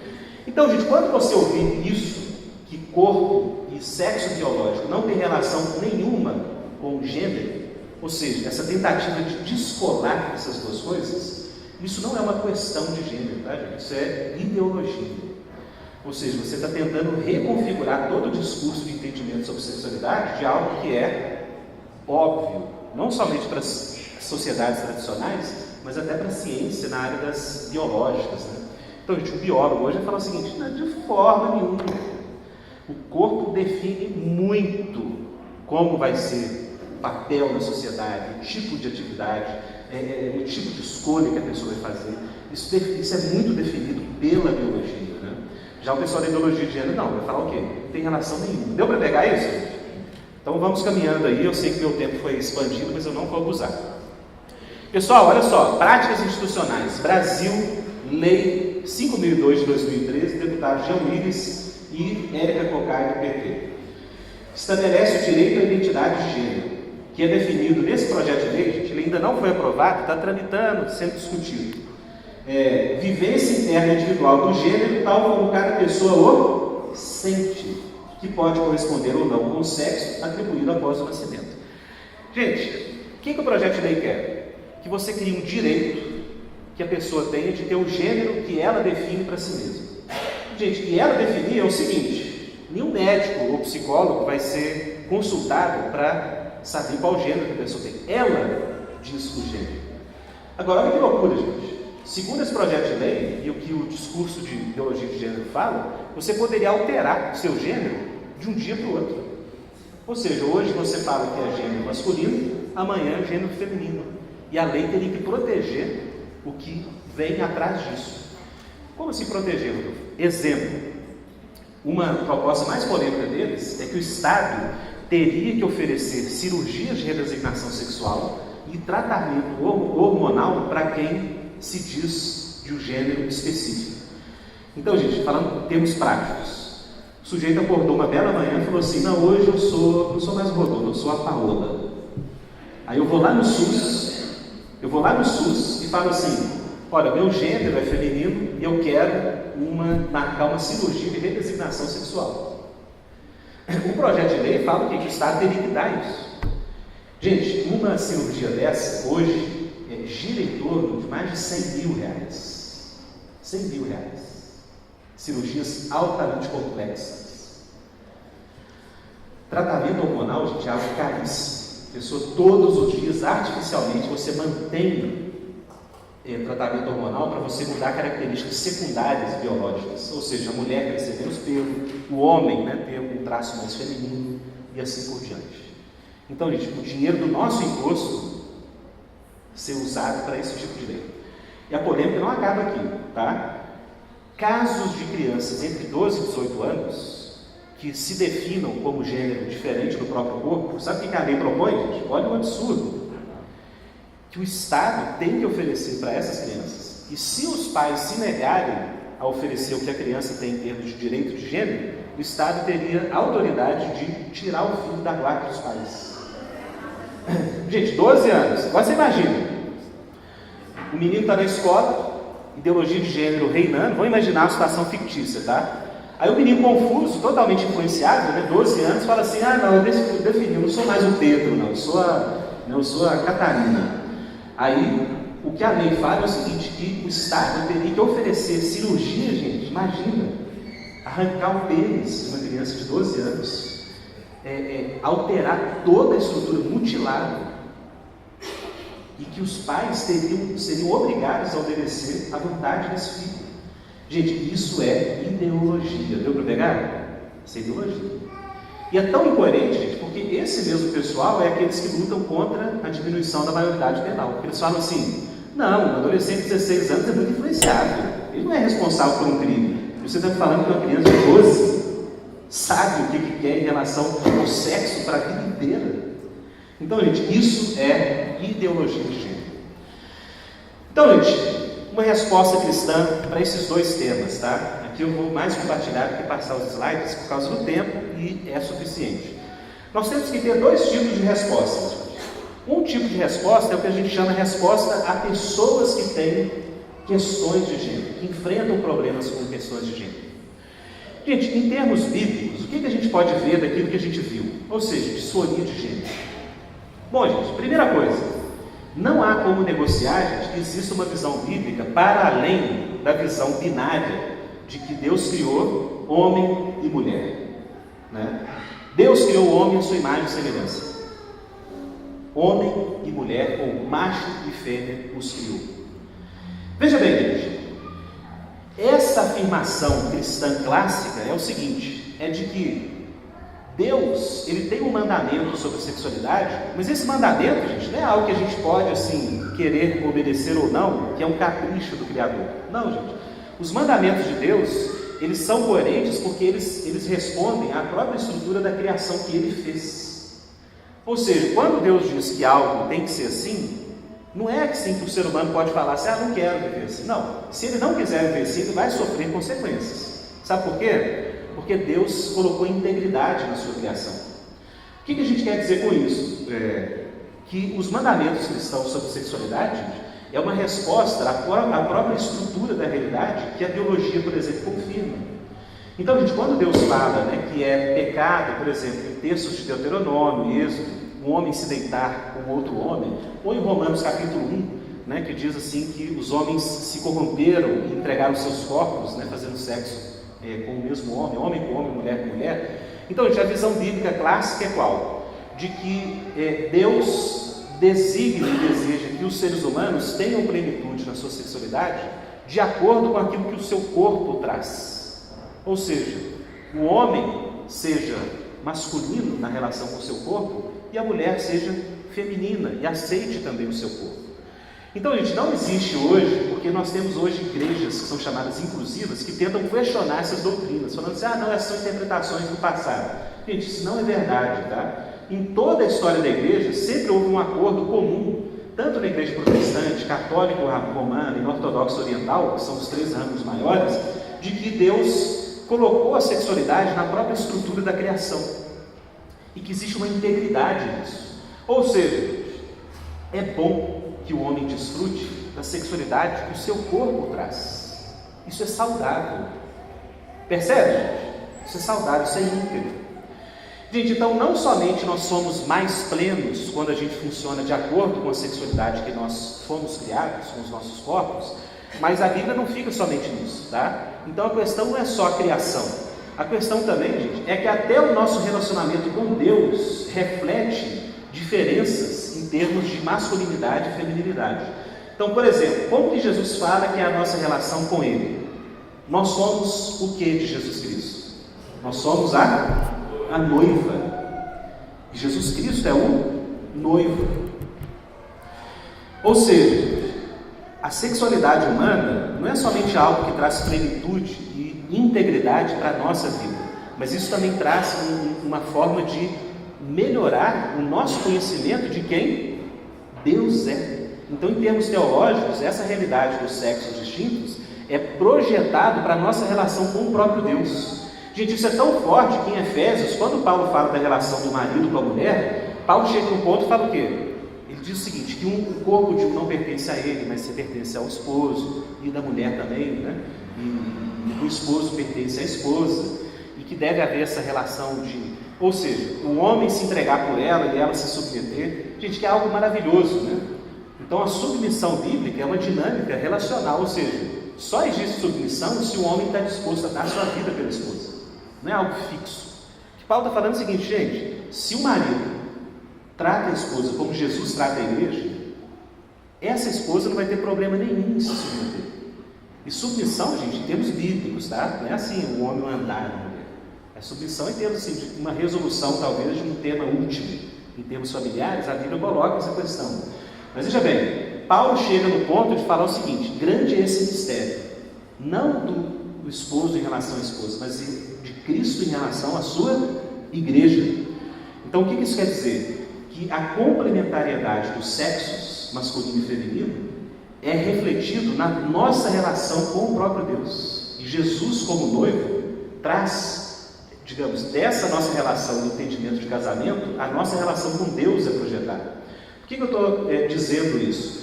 Então, gente, quando você ouvir isso, que corpo e sexo biológico não tem relação nenhuma com o gênero, ou seja, essa tentativa de descolar essas duas coisas, isso não é uma questão de gênero, tá, gente? Isso é ideologia. Ou seja, você está tentando reconfigurar todo o discurso de entendimento sobre sexualidade de algo que é óbvio, não somente para as sociedades tradicionais, mas até para a ciência na área das biológicas, né? Então, gente, o biólogo hoje vai falar o seguinte: não, de forma nenhuma. O corpo define muito como vai ser o papel na sociedade, o tipo de atividade, o tipo de escolha que a pessoa vai fazer. Isso é muito definido pela biologia, né? Já o pessoal da ideologia de gênero, não, vai falar o quê? Não tem relação nenhuma. Deu para pegar isso? Então vamos caminhando aí. Eu sei que meu tempo foi expandido, mas eu não vou abusar. Pessoal, olha só, práticas institucionais. Brasil, Lei 5.002 de 2013, deputado Jean Willis e Érica Cocai do PT. Estabelece o direito à identidade de gênero, que é definido nesse projeto de lei, gente, ele ainda não foi aprovado, está tramitando, sendo discutido. Vivência interna individual do gênero, tal como cada pessoa o sente, que pode corresponder ou não com o sexo atribuído após o nascimento. Gente, o que o projeto de lei quer? Que você crie um direito que a pessoa tenha de ter o gênero que ela define para si mesma. Gente, e ela definir é o seguinte: nenhum médico ou psicólogo vai ser consultado para saber qual gênero que a pessoa tem. Ela diz o gênero. Agora, olha que loucura, gente. Segundo esse projeto de lei, e o que o discurso de ideologia de gênero fala, você poderia alterar o seu gênero de um dia para o outro. Ou seja, hoje você fala que é gênero masculino, amanhã é gênero feminino. E a lei teria que proteger o que vem atrás disso. Como assim proteger, Rodolfo? Exemplo, uma proposta mais polêmica deles é que o Estado teria que oferecer cirurgias de redesignação sexual e tratamento hormonal para quem se diz de um gênero específico. Então, gente, falando em termos práticos, o sujeito acordou uma bela manhã e falou assim: não, hoje eu não sou mais o Rodolfo, eu sou a Paola. Aí eu vou lá no SUS e falo assim: olha, meu gênero é feminino e eu quero marcar uma cirurgia de redesignação sexual. O projeto de lei fala que o Estado teria que dar isso. Gente, uma cirurgia dessa, hoje, gira em torno de mais de 100 mil reais. 100 mil reais. Cirurgias altamente complexas. Tratamento hormonal, gente, é algo caríssimo. A pessoa, todos os dias, artificialmente, você mantém tratamento hormonal para você mudar características secundárias biológicas. Ou seja, a mulher crescer menos pelo, o homem, né, ter um traço mais feminino e assim por diante. Então, gente, o dinheiro do nosso imposto ser usado para esse tipo de lei. E a polêmica não acaba aqui, tá? Casos de crianças entre 12 e 18 anos que se definam como gênero diferente do próprio corpo, sabe o que a lei propõe, gente? Olha o absurdo. Que o Estado tem que oferecer para essas crianças. E se os pais se negarem a oferecer o que a criança tem em termos de direito de gênero, o Estado teria a autoridade de tirar o filho da guarda dos pais. Gente, 12 anos. Agora você imagina. O menino está na escola, ideologia de gênero reinando. Vamos imaginar uma situação fictícia, tá? Aí o menino confuso, totalmente influenciado, né, 12 anos, fala assim: ah, não, eu defini, eu não sou mais o Pedro, não, eu sou a Catarina. Aí, o que a lei fala é o seguinte: que o Estado teria que oferecer cirurgia, gente, imagina, arrancar o pênis de uma criança de 12 anos, alterar toda a estrutura, mutilada, e que os pais seriam obrigados a obedecer à vontade desse filho. Gente, isso é ideologia. Deu para pegar? Isso é ideologia. E é tão incoerente, gente, porque esse mesmo pessoal é aqueles que lutam contra a diminuição da maioridade penal. Porque eles falam assim, não, um adolescente de 16 anos é muito influenciável. Ele não é responsável por um crime. Você está me falando que uma criança de 12 sabe o que quer em relação ao sexo para a vida inteira. Então, gente, isso é ideologia de gênero. Então, gente, uma resposta cristã para esses dois temas, tá? Aqui eu vou mais compartilhar do que passar os slides por causa do tempo e é suficiente. Nós temos que ter dois tipos de respostas. Um tipo de resposta é o que a gente chama de resposta a pessoas que têm questões de gênero, que enfrentam problemas com questões de gênero. Gente, em termos bíblicos, o que a gente pode ver daquilo que a gente viu? Ou seja, disforia de gênero. Bom, gente, primeira coisa, não há como negociar, gente, que exista uma visão bíblica para além da visão binária de que Deus criou homem e mulher, né? Deus criou o homem à sua imagem e semelhança. Homem e mulher, ou macho e fêmea, os criou. Veja bem, gente, essa afirmação cristã clássica é o seguinte, é de que Deus, ele tem um mandamento sobre sexualidade, mas esse mandamento, gente, não é algo que a gente pode, assim, querer obedecer ou não, que é um capricho do Criador. Não, gente. Os mandamentos de Deus, eles são coerentes porque eles respondem à própria estrutura da criação que Ele fez. Ou seja, quando Deus diz que algo tem que ser assim, não é assim que o ser humano pode falar assim, não quero viver assim. Não, se ele não quiser viver assim, ele vai sofrer consequências. Sabe por quê? Porque Deus colocou integridade na sua criação. O que a gente quer dizer com isso? Que os mandamentos cristãos sobre sexualidade, gente, é uma resposta à própria estrutura da realidade que a biologia, por exemplo, confirma. Então, gente, quando Deus fala, né, que é pecado, por exemplo, em textos de Deuteronômio, Êxodo, um homem se deitar com outro homem, ou em Romanos capítulo 1, né, que diz assim que os homens se corromperam e entregaram seus corpos, né, fazendo sexo com o mesmo homem, homem com homem, mulher com mulher. Então, gente, a visão bíblica clássica é qual? De que Deus designa e deseja que os seres humanos tenham plenitude na sua sexualidade de acordo com aquilo que o seu corpo traz. Ou seja, o homem seja masculino na relação com o seu corpo e a mulher seja feminina e aceite também o seu corpo. Então, gente, não existe hoje, porque nós temos hoje igrejas que são chamadas inclusivas, que tentam questionar essas doutrinas, falando assim, não, essas são interpretações do passado. Gente, isso não é verdade, tá? Em toda a história da igreja, sempre houve um acordo comum, tanto na igreja protestante, católica romana e ortodoxa oriental, que são os três ramos maiores, de que Deus colocou a sexualidade na própria estrutura da criação e que existe uma integridade nisso. Ou seja, é bom que o homem desfrute da sexualidade que o seu corpo traz. Isso é saudável. Percebe, gente? Isso é saudável, isso é íntegro. Gente, então não somente nós somos mais plenos quando a gente funciona de acordo com a sexualidade que nós fomos criados, com os nossos corpos, mas a Bíblia não fica somente nisso, tá? Então a questão não é só a criação. A questão também, gente, é que até o nosso relacionamento com Deus reflete diferenças em termos de masculinidade e feminilidade. Então, por exemplo, como que Jesus fala que é a nossa relação com Ele? Nós somos o que de Jesus Cristo? Nós somos a noiva. E Jesus Cristo é o noivo. Ou seja, a sexualidade humana não é somente algo que traz plenitude e integridade para a nossa vida, mas isso também traz uma forma de melhorar o nosso conhecimento de quem Deus é. Então, em termos teológicos, essa realidade dos sexos distintos é projetado para a nossa relação com o próprio Deus. Gente, isso é tão forte que em Efésios, quando Paulo fala da relação do marido com a mulher, Paulo chega num ponto e fala o quê? Ele diz o seguinte, que o corpo de um não pertence a ele, mas se pertence ao esposo, e da mulher também, né? E o esposo pertence à esposa, e que deve haver essa relação de... Ou seja, o homem se entregar por ela e ela se submeter, gente, que é algo maravilhoso, né? Então a submissão bíblica é uma dinâmica relacional, ou seja, só existe submissão se o homem está disposto a dar sua vida pela esposa. Não é algo fixo. O que Paulo está falando é o seguinte, gente, se o marido trata a esposa como Jesus trata a igreja, essa esposa não vai ter problema nenhum em se submeter. E submissão, gente, em termos bíblicos, tá? Não é assim, o homem mandar na mulher. É submissão em termos assim, de uma resolução, talvez, de um tema último. Em termos familiares, a Bíblia coloca essa questão. Mas veja bem, Paulo chega no ponto de falar o seguinte: grande é esse mistério, não do esposo em relação à esposa, mas de Cristo em relação à sua igreja. Então, o que isso quer dizer? Que a complementariedade dos sexos, masculino e feminino, é refletido na nossa relação com o próprio Deus. E Jesus, como noivo, traz, digamos, dessa nossa relação no entendimento de casamento, a nossa relação com Deus é projetada. Por que eu estou dizendo isso?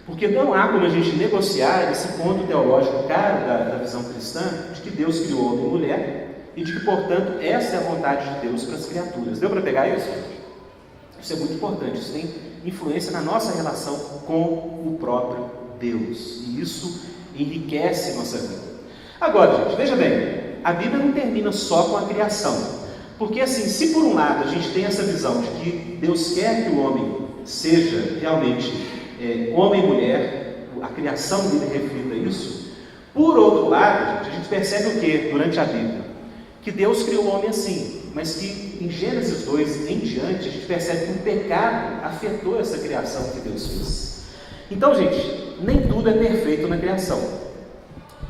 Porque não há como a gente negociar esse ponto teológico caro da visão cristã, de que Deus criou homem e mulher, e de que, portanto, essa é a vontade de Deus para as criaturas. Deu para pegar isso? Isso é muito importante, isso tem influência na nossa relação com o próprio Deus, e isso enriquece nossa vida. Agora, gente, veja bem, a Bíblia não termina só com a criação, porque assim, se por um lado a gente tem essa visão de que Deus quer que o homem seja realmente homem e mulher, a criação dele reflita isso, por outro lado, gente, a gente percebe o que durante a Bíblia? Que Deus criou o homem assim, mas que em Gênesis 2 em diante, a gente percebe que o pecado afetou essa criação que Deus fez. Então, gente, nem tudo é perfeito na criação.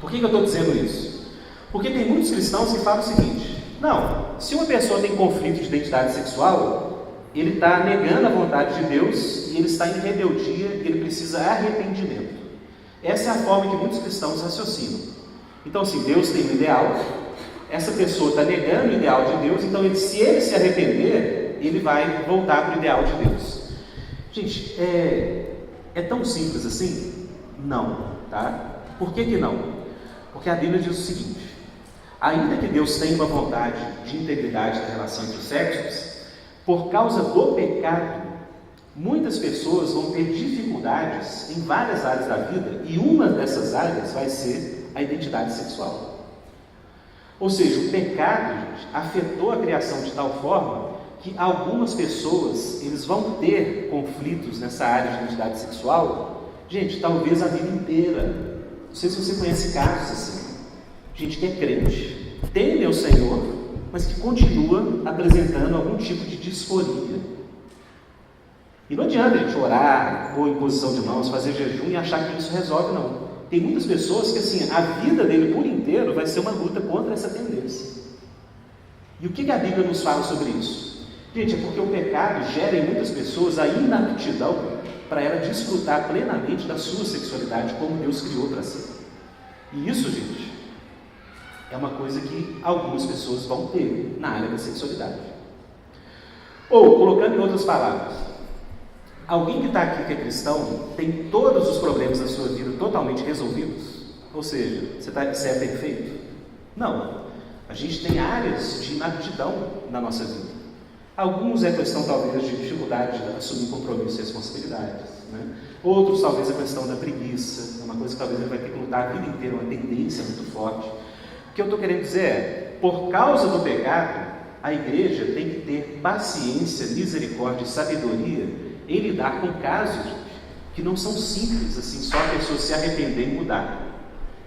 Por que eu estou dizendo isso? Porque tem muitos cristãos que falam o seguinte: não, se uma pessoa tem conflito de identidade sexual, ele está negando a vontade de Deus e ele está em rebeldia e ele precisa de arrependimento. Essa é a forma que muitos cristãos raciocinam. Então, assim, Deus tem um ideal, essa pessoa está negando o ideal de Deus, então se ele se arrepender, ele vai voltar para o ideal de Deus. Gente, é tão simples assim? Não, tá? Por que não? Porque a Bíblia diz o seguinte: ainda que Deus tenha uma vontade de integridade na relação entre os sexos, por causa do pecado, muitas pessoas vão ter dificuldades em várias áreas da vida, e uma dessas áreas vai ser a identidade sexual. Ou seja, o pecado, gente, afetou a criação de tal forma que algumas pessoas, eles vão ter conflitos nessa área de identidade sexual, gente, talvez a vida inteira. Não sei se você conhece casos assim, gente que é crente, teme ao Senhor, mas que continua apresentando algum tipo de disforia. E não adianta a gente orar, ou imposição de mãos, fazer jejum e achar que isso resolve, não. Tem muitas pessoas que, assim, a vida dele por inteiro vai ser uma luta contra essa tendência. E o que a Bíblia nos fala sobre isso? Gente, é porque o pecado gera em muitas pessoas a inaptidão para ela desfrutar plenamente da sua sexualidade como Deus criou para si. E isso, gente, é uma coisa que algumas pessoas vão ter na área da sexualidade. Ou, colocando em outras palavras, alguém que está aqui que é cristão tem todos os problemas da sua vida totalmente resolvidos? Ou seja, você é perfeito? Não. A gente tem áreas de inaptidão na nossa vida. Alguns é questão talvez de dificuldade de assumir compromissos e responsabilidades, né? Outros talvez a questão da preguiça, é uma coisa que talvez ele vai ter que lutar a vida inteira, uma tendência muito forte. O que eu estou querendo dizer é, por causa do pecado, a igreja tem que ter paciência, misericórdia e sabedoria em lidar com casos que não são simples, assim, só a pessoa se arrepender e mudar.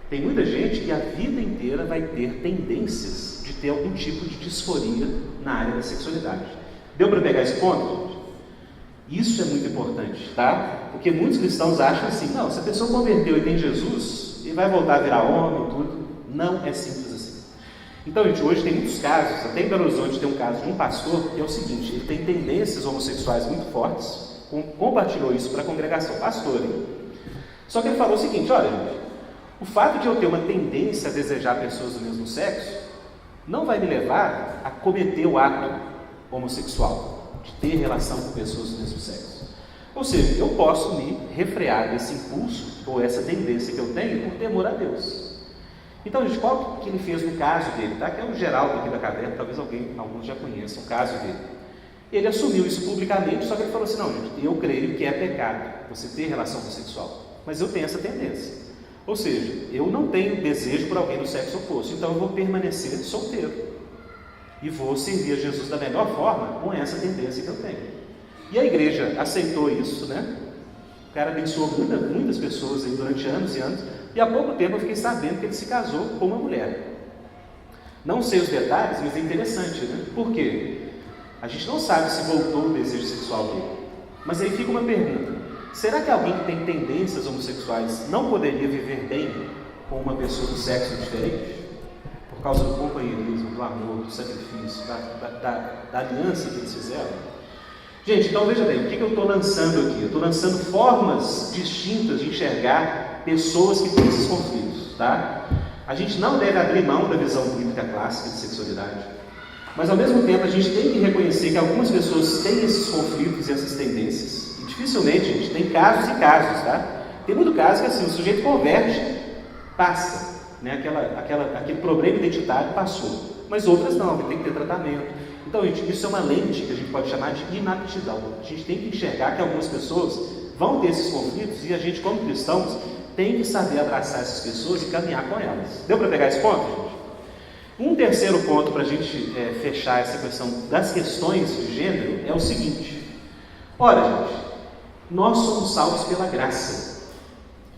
Tem muita gente que a vida inteira vai ter tendências de ter algum tipo de disforia na área da sexualidade. Deu para pegar esse ponto, gente? Isso é muito importante, tá? Porque muitos cristãos acham assim, não, se a pessoa converteu e tem Jesus, ele vai voltar a virar homem e tudo. Não é simples assim. Então, gente, hoje tem muitos casos, até em Belo Horizonte tem um caso de um pastor que é o seguinte: ele tem tendências homossexuais muito fortes, compartilhou isso para a congregação, pastor, hein? Só que ele falou o seguinte: olha, gente, o fato de eu ter uma tendência a desejar pessoas do mesmo sexo não vai me levar a cometer o ato homossexual, de ter relação com pessoas do mesmo sexo. Ou seja, eu posso me refrear desse impulso ou essa tendência que eu tenho por temor a Deus. Então, gente, qual que ele fez no caso dele, tá? Que é o Geraldo aqui da caverna, talvez alguns já conheçam o caso dele. Ele assumiu isso publicamente, só que ele falou assim: não, gente, eu creio que é pecado você ter relação sexual, mas eu tenho essa tendência. Ou seja, eu não tenho desejo por alguém do sexo oposto, então eu vou permanecer solteiro e vou servir a Jesus da melhor forma com essa tendência que eu tenho. E a igreja aceitou isso, né? O cara abençoou muitas pessoas aí durante anos e anos, e há pouco tempo eu fiquei sabendo que ele se casou com uma mulher. Não sei os detalhes, mas é interessante, né? Por quê? A gente não sabe se voltou o desejo sexual dele. Mas aí fica uma pergunta: será que alguém que tem tendências homossexuais não poderia viver bem com uma pessoa do sexo diferente? Por causa do companheirismo, do amor, do sacrifício, da aliança que eles fizeram? Gente, então veja bem, o que eu estou lançando aqui? Eu estou lançando formas distintas de enxergar pessoas que têm esses conflitos, tá? A gente não deve abrir mão da visão bíblica clássica de sexualidade, mas ao mesmo tempo a gente tem que reconhecer que algumas pessoas têm esses conflitos e essas tendências, e dificilmente, gente, tem casos e casos, tá? Tem muito caso que assim, o sujeito converte, passa, né? Aquele problema identitário passou, mas outras não, tem que ter tratamento. Então, gente, isso é uma lente que a gente pode chamar de inaptidão. A gente tem que enxergar que algumas pessoas vão ter esses conflitos e a gente, como cristãos, tem que saber abraçar essas pessoas e caminhar com elas. Deu para pegar esse ponto, gente? Um terceiro ponto para a gente fechar essa questão das questões de gênero é o seguinte: ora, gente, nós somos salvos pela graça.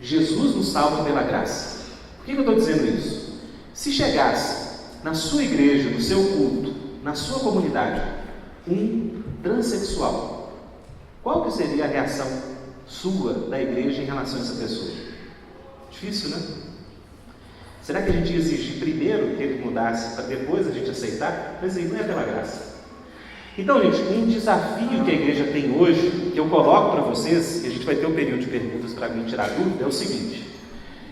Jesus nos salva pela graça. Por que eu estou dizendo isso? Se chegasse na sua igreja, no seu culto, na sua comunidade, um transexual, qual que seria a reação sua, da igreja, em relação a essa pessoa? Difícil, né? Será que a gente ia exigir primeiro que ele mudasse para depois a gente aceitar? Mas aí não é pela graça. Então, gente, um desafio que a igreja tem hoje, que eu coloco para vocês, e a gente vai ter um período de perguntas para mim tirar dúvida, é o seguinte: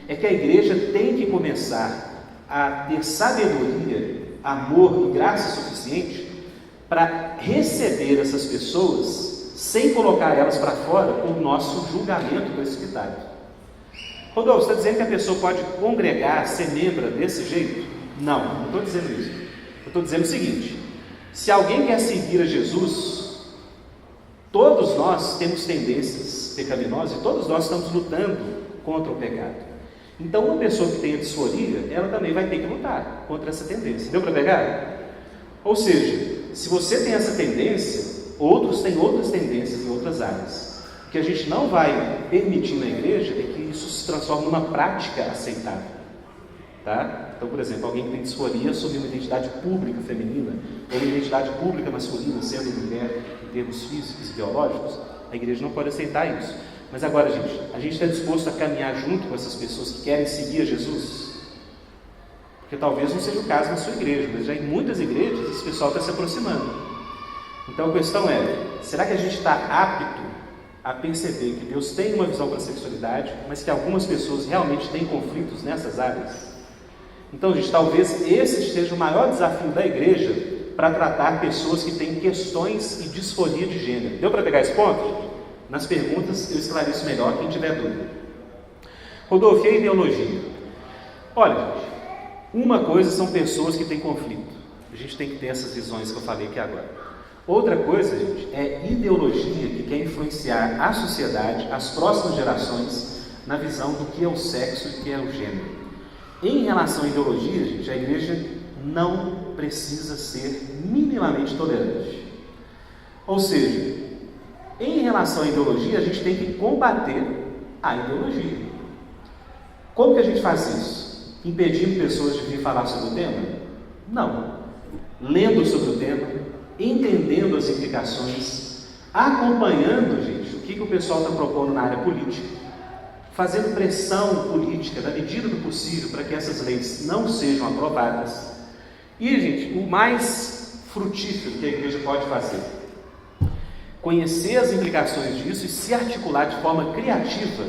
é que a igreja tem que começar a ter sabedoria, amor e graça suficiente para receber essas pessoas sem colocar elas para fora com o nosso julgamento precipitado. Rodolfo, você está dizendo que a pessoa pode congregar, ser membro desse jeito? Não estou dizendo isso. Eu estou dizendo o seguinte: se alguém quer seguir a Jesus, todos nós temos tendências pecaminosas e todos nós estamos lutando contra o pecado. Então, uma pessoa que tem a disforia, ela também vai ter que lutar contra essa tendência. Deu para pegar? Ou seja, se você tem essa tendência, outros têm outras tendências em outras áreas. O que a gente não vai permitir na igreja é que isso se transforme numa prática aceitável, tá? Então, por exemplo, alguém que tem disforia assumir uma identidade pública feminina ou uma identidade pública masculina, sendo mulher em termos físicos e biológicos, a igreja não pode aceitar isso. Mas agora, gente, a gente está disposto a caminhar junto com essas pessoas que querem seguir a Jesus? Porque talvez não seja o caso na sua igreja, mas já em muitas igrejas esse pessoal está se aproximando. Então a questão é: será que a gente está apto a perceber que Deus tem uma visão para a sexualidade, mas que algumas pessoas realmente têm conflitos nessas áreas? Então, gente, talvez esse seja o maior desafio da igreja para tratar pessoas que têm questões e disforia de gênero. Deu para pegar esse ponto? Nas perguntas eu esclareço melhor quem tiver dúvida. Rodolfo, e a ideologia? Olha, gente, uma coisa são pessoas que têm conflito. A gente tem que ter essas visões que eu falei aqui agora. Outra coisa, gente, é ideologia que quer influenciar a sociedade, as próximas gerações, na visão do que é o sexo e o que é o gênero. Em relação à ideologia, gente, a igreja não precisa ser minimamente tolerante. Ou seja, em relação à ideologia, a gente tem que combater a ideologia. Como que a gente faz isso? Impedindo pessoas de vir falar sobre o tema? Não. Lendo sobre o tema, entendendo as implicações, acompanhando, gente, o que o pessoal está propondo na área política, fazendo pressão política na medida do possível para que essas leis não sejam aprovadas. E, gente, o mais frutífero que a igreja pode fazer: conhecer as implicações disso e se articular de forma criativa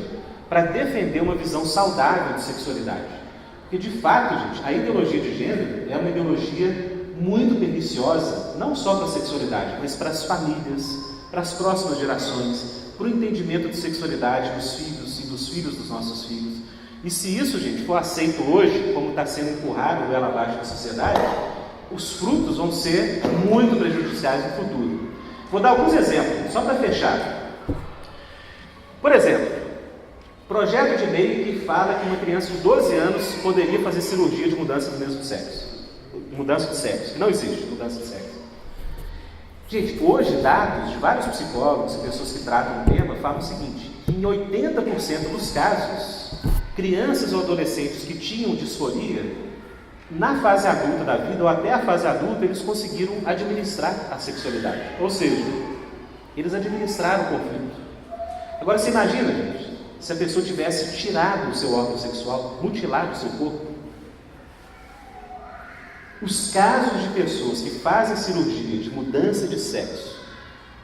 para defender uma visão saudável de sexualidade. Porque, de fato, gente, a ideologia de gênero é uma ideologia muito perniciosa, não só para a sexualidade, mas para as famílias, para as próximas gerações, para o entendimento de sexualidade dos filhos e dos filhos dos nossos filhos. E se isso, gente, for aceito hoje, como está sendo empurrado goela abaixo da sociedade, os frutos vão ser muito prejudiciais no futuro. Vou dar alguns exemplos, só para fechar. Por exemplo, projeto de lei que fala que uma criança de 12 anos poderia fazer cirurgia de mudança do mesmo sexo. Mudança de sexo, que não existe mudança de sexo. Gente, hoje dados de vários psicólogos e pessoas que tratam o tema falam o seguinte: que em 80% dos casos, crianças ou adolescentes que tinham disforia, na fase adulta da vida, ou até a fase adulta, eles conseguiram administrar a sexualidade. Ou seja, eles administraram o conflito. Agora você imagina, gente, se a pessoa tivesse tirado o seu órgão sexual, mutilado o seu corpo. Os casos de pessoas que fazem cirurgia de mudança de sexo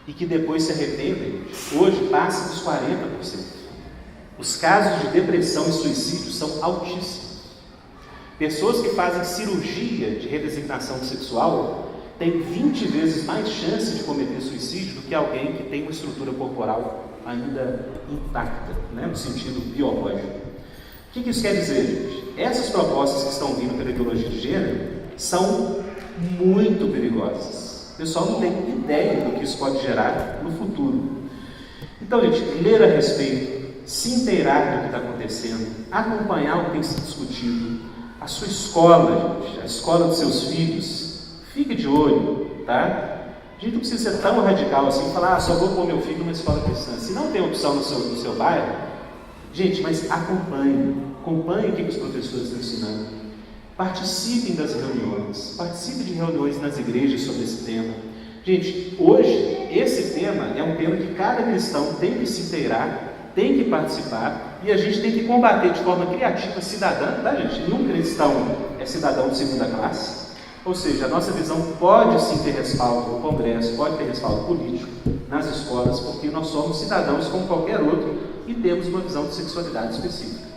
e que depois se arrependem, hoje passam dos 40%. Os casos de depressão e suicídio são altíssimos. Pessoas que fazem cirurgia de redesignação sexual têm 20 vezes mais chance de cometer suicídio do que alguém que tem uma estrutura corporal ainda intacta, né, no sentido biológico. O que isso quer dizer, gente? Essas propostas que estão vindo pela ideologia de gênero são muito perigosas. O pessoal não tem ideia do que isso pode gerar no futuro. Então, gente, ler a respeito, se inteirar do que está acontecendo, acompanhar o que tem sido discutido, a sua escola, gente, a escola dos seus filhos, fique de olho, tá? A gente não precisa ser tão radical assim, falar, só vou pôr meu filho numa escola cristã. Se não tem opção no seu bairro, gente, mas acompanhe o que os professores estão ensinando. Participem das reuniões, participem de reuniões nas igrejas sobre esse tema. Gente, hoje, esse tema é um tema que cada cristão tem que se inteirar, tem que participar, e a gente tem que combater de forma criativa, cidadã, tá, gente? Nenhum cristão é cidadão de segunda classe. Ou seja, a nossa visão pode sim ter respaldo no Congresso, pode ter respaldo político nas escolas, porque nós somos cidadãos como qualquer outro e temos uma visão de sexualidade específica.